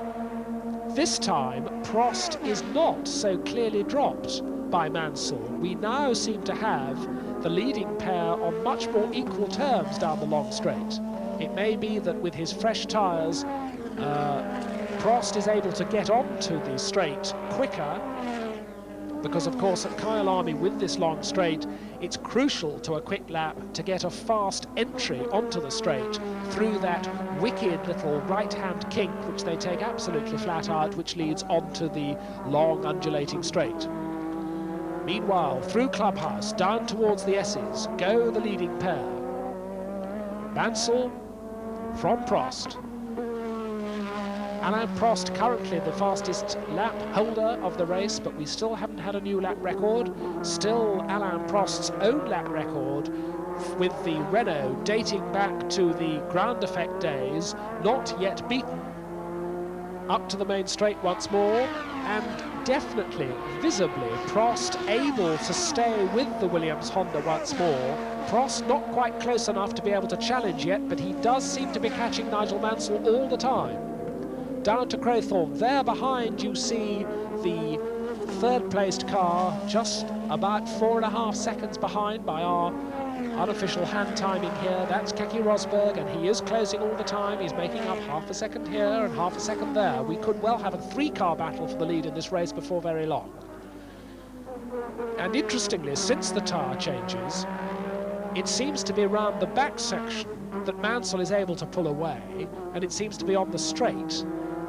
this time Prost is not so clearly dropped by Mansell. We now seem to have the leading pair on much more equal terms down the long straight. It may be that with his fresh tyres, Prost is able to get onto the straight quicker, because of course at Kyalami with this long straight, it's crucial to a quick lap to get a fast entry onto the straight through that wicked little right-hand kink which they take absolutely flat out, which leads onto the long undulating straight. Meanwhile, through Clubhouse, down towards the S's, go the leading pair. Mansell from Prost. Alain Prost currently the fastest lap holder of the race, but we still haven't had a new lap record. Still Alain Prost's own lap record with the Renault dating back to the ground effect days, not yet beaten. Up to the main straight once more, and definitely, visibly, Prost able to stay with the Williams Honda once more. Prost not quite close enough to be able to challenge yet, but he does seem to be catching Nigel Mansell all the time. Down to Crowthorne, there behind you see the third-placed car, just about 4.5 seconds behind by our unofficial hand timing here. That's Keke Rosberg, and he is closing all the time. He's making up half a second here and half a second there. We could well have a 3-car battle for the lead in this race before very long. And interestingly, since the tyre changes, it seems to be around the back section that Mansell is able to pull away, and it seems to be on the straight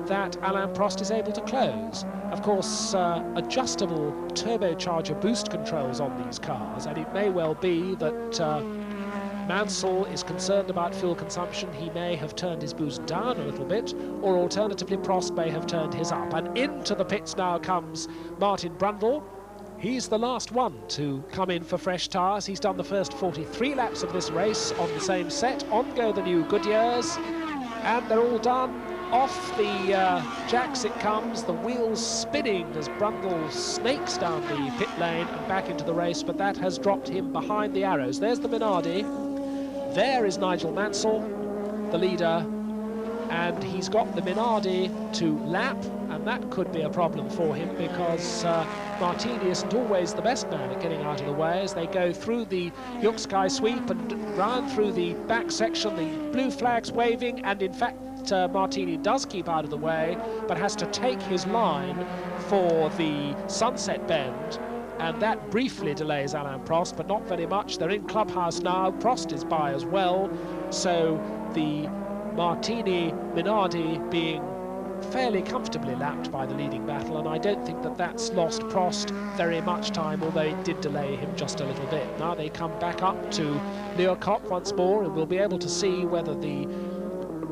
that Alain Prost is able to close. Of course, adjustable turbocharger boost controls on these cars, and it may well be that Mansell is concerned about fuel consumption. He may have turned his boost down a little bit, or alternatively Prost may have turned his up. And into the pits now comes Martin Brundle. He's the last one to come in for fresh tyres. He's done the first 43 laps of this race on the same set. On go the new Goodyears, and they're all done. Off the jacks it comes, the wheels spinning as Brundle snakes down the pit lane and back into the race, but that has dropped him behind the arrows. There's the Minardi. There is Nigel Mansell, the leader, and he's got the Minardi to lap, and that could be a problem for him because Martini isn't always the best man at getting out of the way as they go through the Yook Sky sweep and round through the back section, the blue flags waving, and in fact Martini does keep out of the way, but has to take his line for the sunset bend, and that briefly delays Alain Prost, but not very much. They're in clubhouse now. Prost is by as well, so the Martini Minardi being fairly comfortably lapped by the leading battle, and I don't think that that's lost Prost very much time, although it did delay him just a little bit. Now they come back up to Leo Kopp once more, and we'll be able to see whether the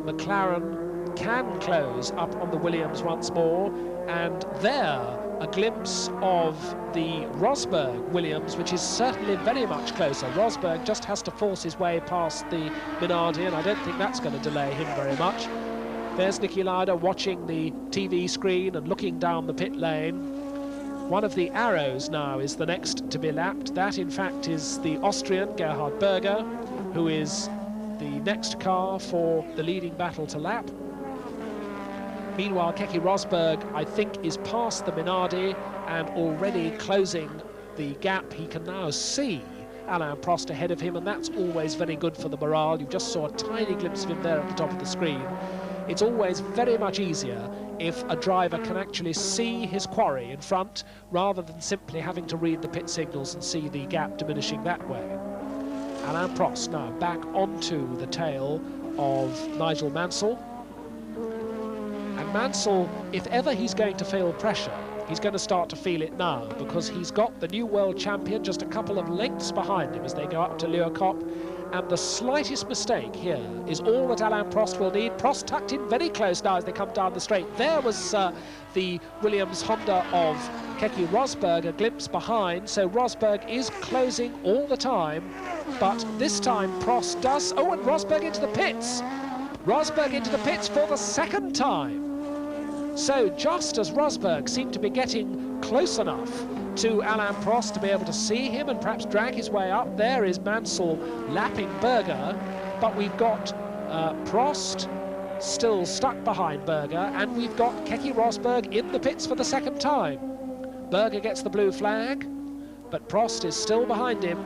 McLaren can close up on the Williams once more, and there a glimpse of the Rosberg Williams, which is certainly very much closer. Rosberg just has to force his way past the Minardi, and I don't think that's going to delay him very much. There's Niki Lauda watching the TV screen and looking down the pit lane. One of the arrows now is the next to be lapped. That in fact is the Austrian Gerhard Berger, who is the next car for the leading battle to lap. Meanwhile, Keke Rosberg, I think, is past the Minardi and already closing the gap. He can now see Alain Prost ahead of him, and that's always very good for the morale. You just saw a tiny glimpse of him there at the top of the screen. It's always very much easier if a driver can actually see his quarry in front, rather than simply having to read the pit signals and see the gap diminishing that way. Alain Prost now back onto the tail of Nigel Mansell. And Mansell, if ever he's going to feel pressure, he's going to start to feel it now, because he's got the new world champion just a couple of lengths behind him as they go up to Leo Kopp. And the slightest mistake here is all that Alain Prost will need. Prost tucked in very close now as they come down the straight. There was the Williams Honda of Keke Rosberg, a glimpse behind, so Rosberg is closing all the time, but this time Prost does... Oh, and Rosberg into the pits! Rosberg into the pits for the second time. So just as Rosberg seemed to be getting close enough to Alain Prost to be able to see him and perhaps drag his way up, there is Mansell lapping Berger, but we've got Prost still stuck behind Berger, and we've got Keke Rosberg in the pits for the second time. Berger gets the blue flag, but Prost is still behind him.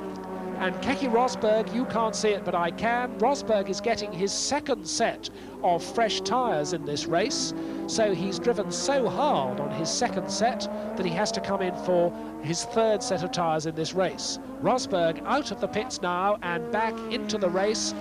And Keke Rosberg, you can't see it, but I can. Rosberg is getting his second set of fresh tyres in this race, so he's driven so hard on his second set that he has to come in for his third set of tyres in this race. Rosberg out of the pits now and back into the race.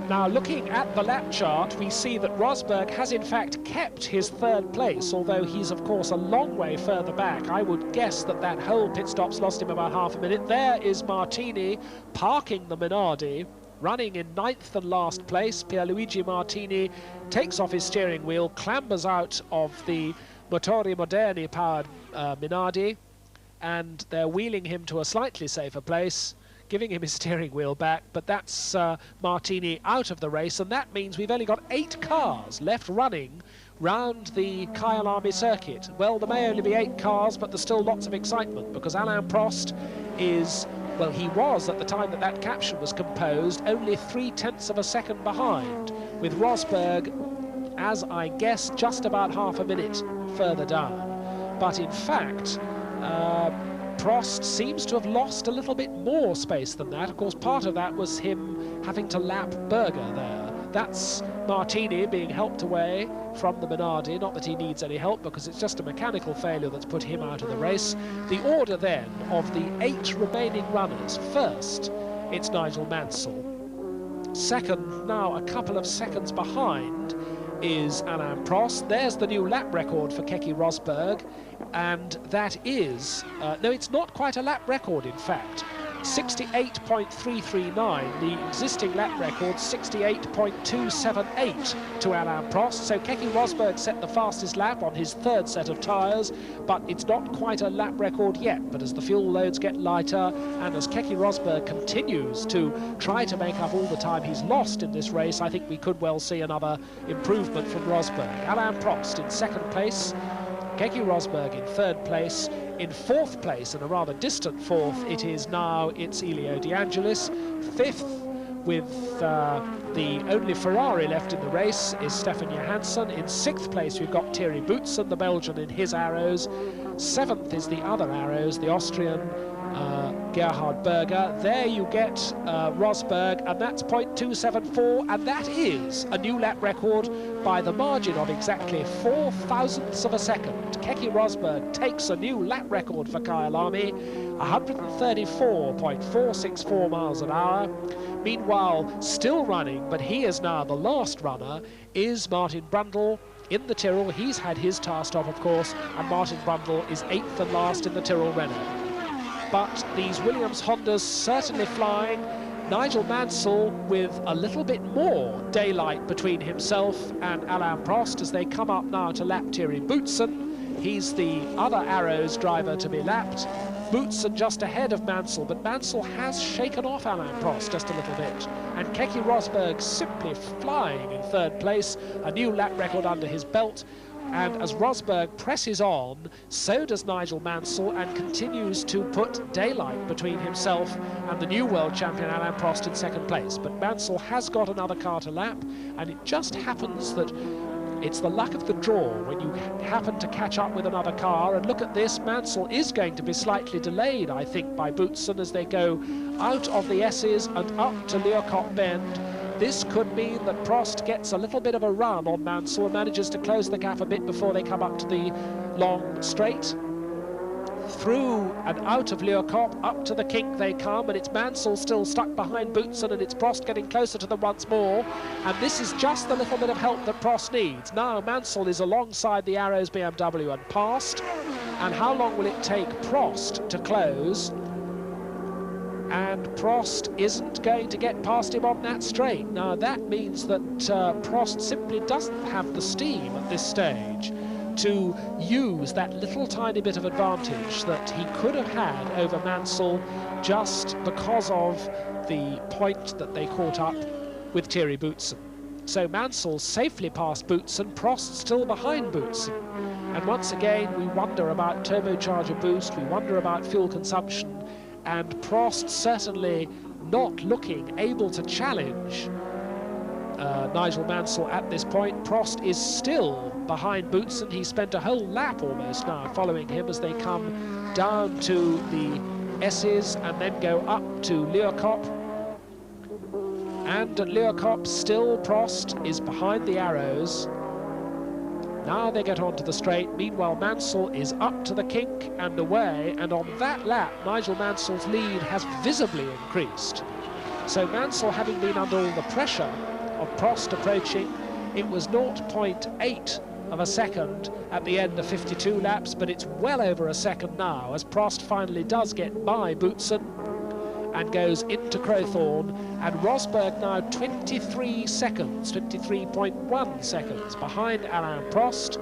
Now, looking at the lap chart, we see that Rosberg has in fact kept his third place, although he's of course a long way further back. I would guess that that whole pit stop's lost him about half a minute. There is Martini parking the Minardi, running in 9th and last place. Pierluigi Martini takes off his steering wheel, clambers out of the Motori Moderni powered Minardi, and they're wheeling him to a slightly safer place, giving him his steering wheel back, but that's Martini out of the race, and that means we've only got 8 cars left running round the Kyalami circuit. Well, there may only be 8 cars, but there's still lots of excitement, because Alain Prost is, well, he was, at the time that that caption was composed, only 3/10 of a second behind, with Rosberg, as I guess, just about half a minute further down. But in fact, Prost seems to have lost a little bit more space than that. Of course, part of that was him having to lap Berger there. That's Martini being helped away from the Minardi. Not that he needs any help, because it's just a mechanical failure that's put him out of the race. The order then of the 8 remaining runners: first, it's Nigel Mansell. Second, now a couple of seconds behind, is Alain Prost. There's the new lap record for Keke Rosberg, and that is, no, it's not quite a lap record, in fact. 68.339, the existing lap record 68.278 to Alain Prost. So Keke Rosberg set the fastest lap on his 3rd set of tyres, but it's not quite a lap record yet. But as the fuel loads get lighter, and as Keke Rosberg continues to try to make up all the time he's lost in this race, I think we could well see another improvement from Rosberg. Alain Prost in 2nd place, Keke Rosberg in 3rd place. In 4th place, and a rather distant 4th, it's Elio De Angelis. 5th, with the only Ferrari left in the race, is Stefan Johansson. In 6th place, we've got Thierry Boutsen, the Belgian, in his Arrows. 7th is the other Arrows, the Austrian Gerhard Berger. There you get Rosberg, and that's 0.274, and that is a new lap record by the margin of exactly 4 thousandths of a second. Keke Rosberg takes a new lap record for Kyalami, 134.464 miles an hour. Meanwhile, still running, but he is now the last runner, is Martin Brundle in the Tyrrell. He's had his tyre stop, of course, and Martin Brundle is 8th and last in the Tyrrell Renault. But these Williams Hondas certainly flying. Nigel Mansell with a little bit more daylight between himself and Alain Prost as they come up now to lap Thierry Boutsen. He's the other Arrows driver to be lapped. Boutsen just ahead of Mansell, but Mansell has shaken off Alain Prost just a little bit. And Keke Rosberg simply flying in 3rd place, a new lap record under his belt. And as Rosberg presses on, so does Nigel Mansell, and continues to put daylight between himself and the new world champion Alain Prost in 2nd place. But Mansell has got another car to lap, and it just happens that it's the luck of the draw when you happen to catch up with another car. And look at this, Mansell is going to be slightly delayed, I think, by Boutsen as they go out of the S's and up to Leerkop Bend. This could mean that Prost gets a little bit of a run on Mansell and manages to close the gap a bit before they come up to the long straight. Through and out of Leerkop, up to the kink they come, and it's Mansell still stuck behind Boutsen, and it's Prost getting closer to them once more. And this is just the little bit of help that Prost needs. Now Mansell is alongside the Arrows BMW and passed. And how long will it take Prost to close? And Prost isn't going to get past him on that straight. Now that means that Prost simply doesn't have the steam at this stage to use that little tiny bit of advantage that he could have had over Mansell just because of the point that they caught up with Thierry Boutsen. So Mansell safely past Boutsen, Prost still behind Boutsen. And once again, we wonder about turbocharger boost, we wonder about fuel consumption, and Prost certainly not looking able to challenge Nigel Mansell at this point. Prost is still behind Boutsen. He spent a whole lap almost now following him as they come down to the S's and then go up to Leerkop. And at Leerkop, still Prost is behind the Arrows. Now they get onto the straight. Meanwhile, Mansell is up to the kink and away, and on that lap, Nigel Mansell's lead has visibly increased. So Mansell, having been under all the pressure of Prost approaching, it was 0.8 of a second at the end of 52 laps, but it's well over a second now as Prost finally does get by Boutsen. and goes into Crowthorne, and Rosberg now 23 seconds, 23.1 seconds behind Alain Prost.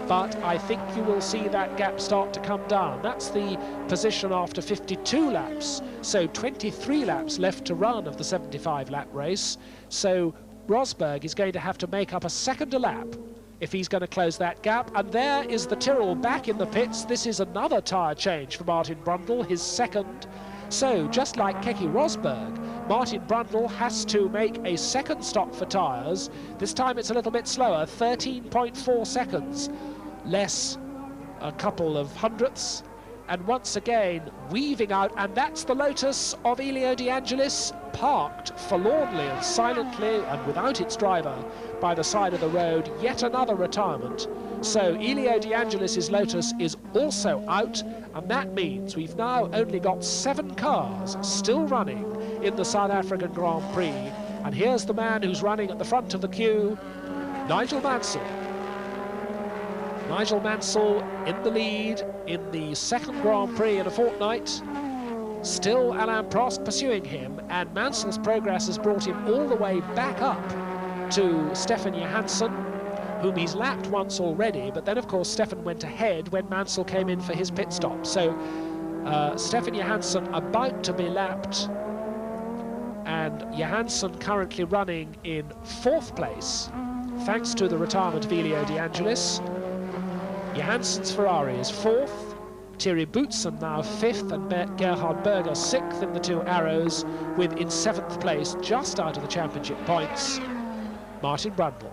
But I think you will see that gap start to come down. That's the position after 52 laps. So 23 laps left to run of the 75-lap race. So Rosberg is going to have to make up a second a lap if he's going to close that gap. And there is the Tyrrell back in the pits. This is another tyre change for Martin Brundle, his second. So just like Keke Rosberg, Martin Brundle has to make a second stop for tyres. This time it's a little bit slower, 13.4 seconds. Less a couple of hundredths, and once again weaving out, and that's the Lotus of Elio De Angelis, parked forlornly and silently and without its driver by the side of the road. Yet another retirement. So Elio De Angelis' Lotus is also out, and that means we've now only got 7 cars still running in the South African Grand Prix. And here's the man who's running at the front of the queue, Nigel Mansell. Nigel Mansell in the lead in the second Grand Prix in a fortnight. Still Alain Prost pursuing him, and Mansell's progress has brought him all the way back up to Stefan Johansson, whom he's lapped once already, but then of course Stefan went ahead when Mansell came in for his pit stop. So Stefan Johansson about to be lapped, and Johansson currently running in 4th place thanks to the retirement of Elio De Angelis. Johansson's Ferrari is 4th, Thierry Boutsen now 5th, and Gerhard Berger 6th in the 2 Arrows, with in 7th place, just out of the championship points, Martin Brundle.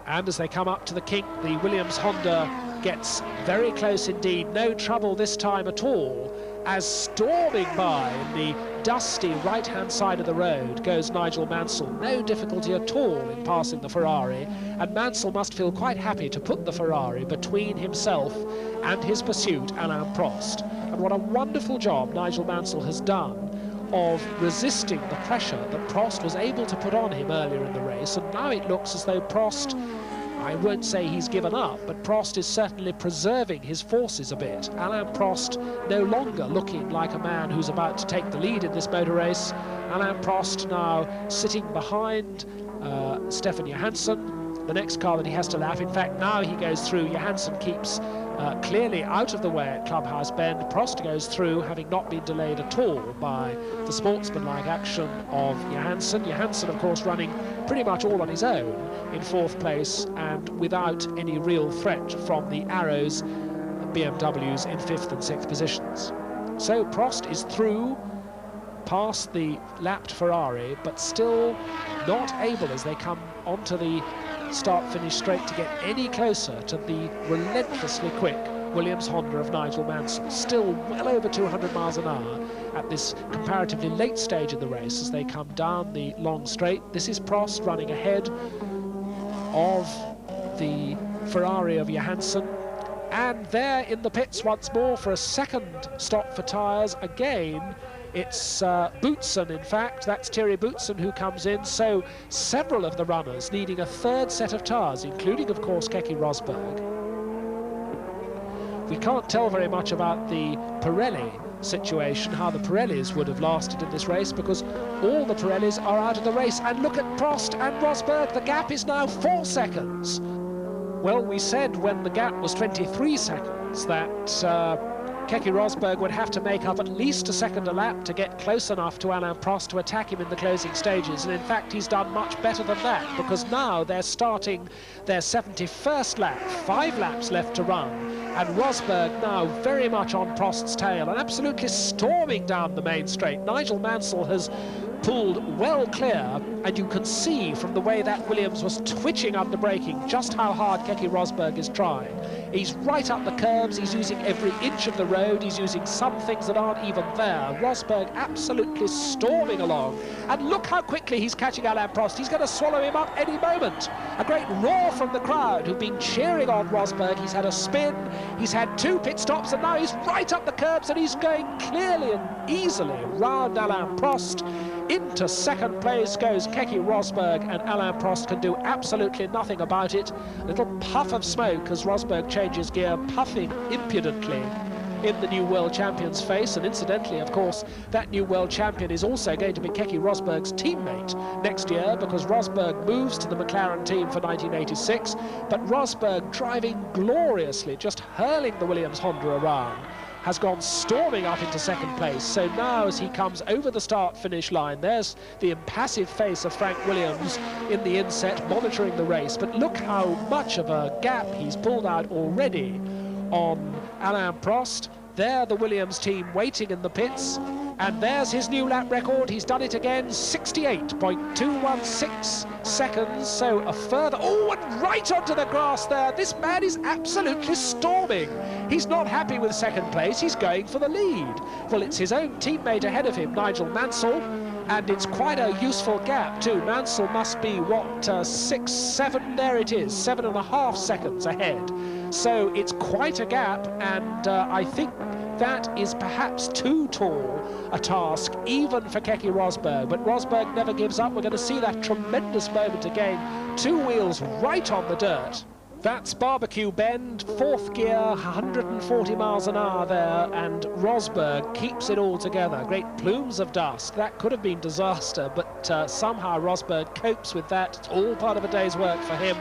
And as they come up to the kink, the Williams Honda gets very close indeed, no trouble this time at all, as storming by in the dusty right-hand side of the road goes Nigel Mansell. No difficulty at all in passing the Ferrari, and Mansell must feel quite happy to put the Ferrari between himself and his pursuit, Alain Prost. And what a wonderful job Nigel Mansell has done of resisting the pressure that Prost was able to put on him earlier in the race, and now it looks as though Prost, I won't say he's given up, but Prost is certainly preserving his forces a bit. Alain Prost no longer looking like a man who's about to take the lead in this motor race. Alain Prost now sitting behind Stefan Johansson, the next car that he has to lap. In fact, now he goes through. Johansson keeps clearly out of the way at Clubhouse Bend. Prost goes through, having not been delayed at all by the sportsmanlike action of Johansson. Johansson, of course, running pretty much all on his own in 4th place and without any real threat from the Arrows BMWs in 5th and 6th positions. So Prost is through, past the lapped Ferrari, but still not able, as they come onto the start-finish straight, to get any closer to the relentlessly quick Williams Honda of Nigel Mansell. Still well over 200 miles an hour at this comparatively late stage in the race as they come down the long straight. This is Prost running ahead of the Ferrari of Johansson, and there in the pits once more for a second stop for tyres. Again, it's Boutsen, in fact, that's Thierry Boutsen who comes in, so several of the runners needing a 3rd set of tyres, including, of course, Keke Rosberg. We can't tell very much about the Pirelli situation, how the Pirellis would have lasted in this race, because all the Pirellis are out of the race. And look at Prost and Rosberg, the gap is now 4 seconds. Well, we said when the gap was 23 seconds that Keke Rosberg would have to make up at least a second a lap to get close enough to Alain Prost to attack him in the closing stages, and in fact he's done much better than that, because now they're starting their 71st lap, 5 laps left to run, and Rosberg now very much on Prost's tail and absolutely storming down the main straight. Nigel Mansell has pulled well clear, and you can see from the way that Williams was twitching under braking just how hard Keke Rosberg is trying. He's right up the curbs, he's using every inch of the road, he's using some things that aren't even there. Rosberg absolutely storming along, and look how quickly he's catching Alain Prost. He's going to swallow him up any moment. A great roar from the crowd who've been cheering on Rosberg. He's had a spin, he's had 2 pit stops, and now he's right up the curbs, and he's going clearly and easily round Alain Prost. Into second place goes Keke Rosberg, and Alain Prost can do absolutely nothing about it. A little puff of smoke as Rosberg changes gear, puffing impudently in the new world champion's face. And incidentally, of course, that new world champion is also going to be Keke Rosberg's teammate next year, because Rosberg moves to the McLaren team for 1986. But Rosberg, driving gloriously, just hurling the Williams Honda around, has gone storming up into second place. So now, as he comes over the start-finish line, there's the impassive face of Frank Williams in the inset, monitoring the race. But look how much of a gap he's pulled out already on Alain Prost. There, the Williams team waiting in the pits. And there's his new lap record. He's done it again, 68.216 seconds. So a further... Oh, and right onto the grass there. This man is absolutely storming. He's not happy with second place. He's going for the lead. Well, it's his own teammate ahead of him, Nigel Mansell. And it's quite a useful gap, too. Mansell must be, what, 6, 7? There it is, 7.5 seconds ahead. So it's quite a gap, and I think that is perhaps too tall a task, even for Keke Rosberg. But Rosberg never gives up. We're going to see that tremendous moment again. 2 wheels right on the dirt. That's Barbecue Bend, 4th gear, 140 miles an hour there, and Rosberg keeps it all together. Great plumes of dust. That could have been disaster, but somehow Rosberg copes with that. It's all part of a day's work for him.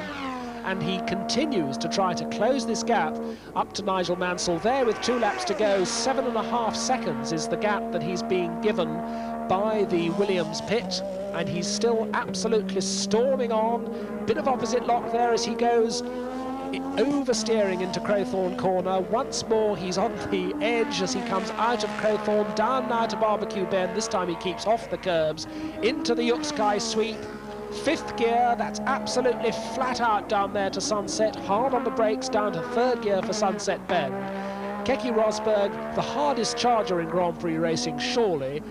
And he continues to try to close this gap up to Nigel Mansell. There with 2 laps to go, 7.5 seconds is the gap that he's being given by the Williams pit, and he's still absolutely storming on. Bit of opposite lock there as he goes oversteering into Crowthorne Corner. Once more he's on the edge as he comes out of Crowthorne, down now to Barbecue Bend. This time he keeps off the curbs into the Yuxkai sweep. 5th gear, that's absolutely flat out down there to Sunset, hard on the brakes down to 3rd gear for Sunset Bend. Keke Rosberg, the hardest charger in Grand Prix racing, surely,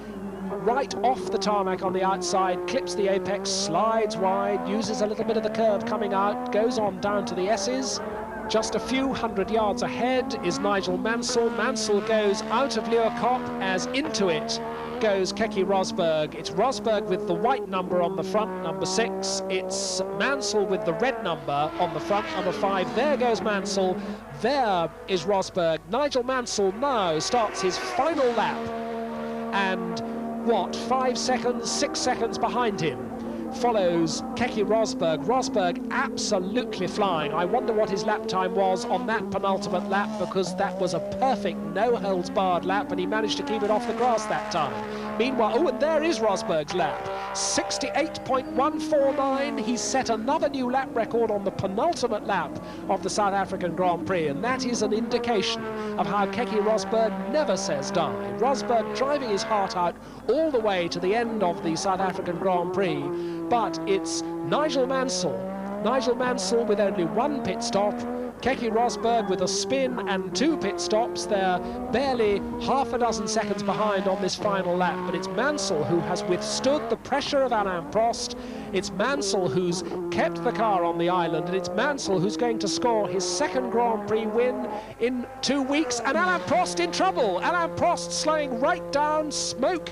right off the tarmac on the outside, clips the apex, slides wide, uses a little bit of the curb coming out, goes on down to the S's. Just a few hundred yards ahead is Nigel Mansell. Mansell goes out of Leeuwenhoek as into it goes Keke Rosberg. It's Rosberg with the white number on the front, number 6. It's Mansell with the red number on the front, number 5. There goes Mansell. There is Rosberg. Nigel Mansell now starts his final lap. And what, 5 seconds, 6 seconds behind him follows Keke Rosberg. Rosberg absolutely flying. I wonder what his lap time was on that penultimate lap, because that was a perfect no-holds-barred lap, and he managed to keep it off the grass that time. Meanwhile, oh, and there is Rosberg's lap. 68.149. He's set another new lap record on the penultimate lap of the South African Grand Prix, and that is an indication of how Keke Rosberg never says die. Rosberg driving his heart out all the way to the end of the South African Grand Prix, but it's Nigel Mansell. Nigel Mansell with only 1 pit stop. Keke Rosberg with a spin and 2 pit stops. They're barely half a dozen seconds behind on this final lap, but it's Mansell who has withstood the pressure of Alain Prost. It's Mansell who's kept the car on the island, and it's Mansell who's going to score his 2nd Grand Prix win in 2 weeks, and Alain Prost in trouble. Alain Prost slowing right down, smoke,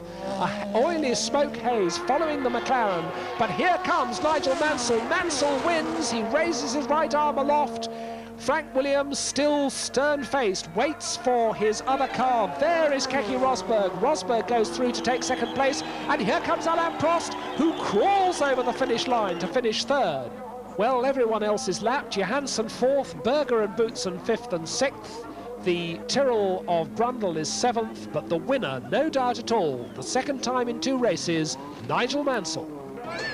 oily smoke haze following the McLaren, but here comes Nigel Mansell. Mansell wins, he raises his right arm aloft. Frank Williams, still stern-faced, waits for his other car. There is Keke Rosberg. Rosberg goes through to take 2nd place, and here comes Alain Prost, who crawls over the finish line to finish 3rd. Well, everyone else is lapped. Johansson 4th, Berger and Boutsen 5th and 6th. The Tyrrell of Brundle is 7th, but the winner, no doubt at all, the 2nd time in 2 races, Nigel Mansell.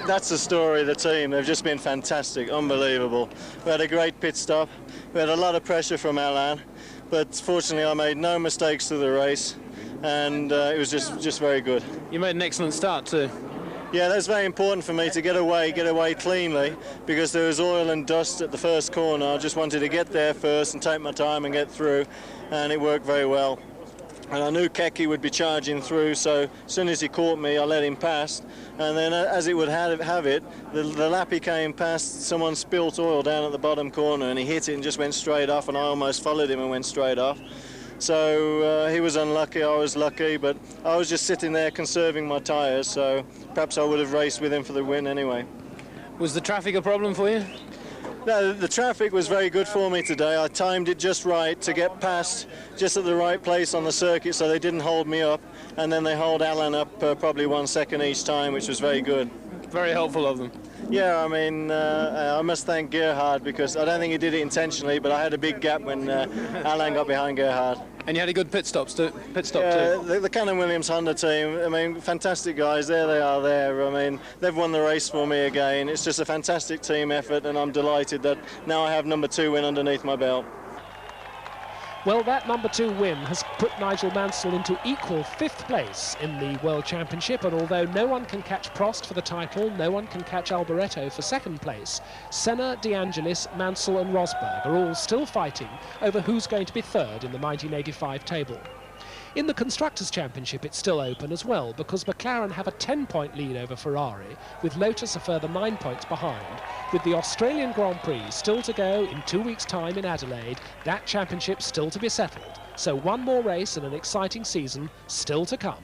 That's the story of the team. They've just been fantastic, unbelievable. We had a great pit stop. We had a lot of pressure from Alain, but fortunately I made no mistakes through the race, and it was just very good. You made an excellent start too. Yeah, that's very important for me to get away cleanly, because there was oil and dust at the first corner. I just wanted to get there first and take my time and get through, and it worked very well. And I knew Keke would be charging through, so as soon as he caught me, I let him pass. And then, as it would have it, the lap he came past, someone spilt oil down at the bottom corner, and he hit it and just went straight off, and I almost followed him and went straight off. So he was unlucky, I was lucky, but I was just sitting there conserving my tyres, so perhaps I would have raced with him for the win anyway. Was the traffic a problem for you? No, the traffic was very good for me today. I timed it just right to get past just at the right place on the circuit, so they didn't hold me up, and then they hold Alan up probably 1 second each time, which was very good. Very helpful of them. Yeah, I mean, I must thank Gerhard, because I don't think he did it intentionally, but I had a big gap when Alan got behind Gerhard. And you had a good pit stop too. The Cannon Williams Honda team, I mean, fantastic guys. There they are there. I mean, they've won the race for me again. It's just a fantastic team effort, and I'm delighted that now I have number 2 win underneath my belt. Well, that number 2 win has put Nigel Mansell into equal 5th place in the World Championship, and although no one can catch Prost for the title, no one can catch Alboreto for 2nd place, Senna, De Angelis, Mansell and Rosberg are all still fighting over who's going to be 3rd in the 1985 table. In the Constructors' Championship, it's still open as well, because McLaren have a 10-point lead over Ferrari, with Lotus a further 9 points behind. With the Australian Grand Prix still to go in 2 weeks' time in Adelaide, that championship still to be settled. So one more race and an exciting season still to come.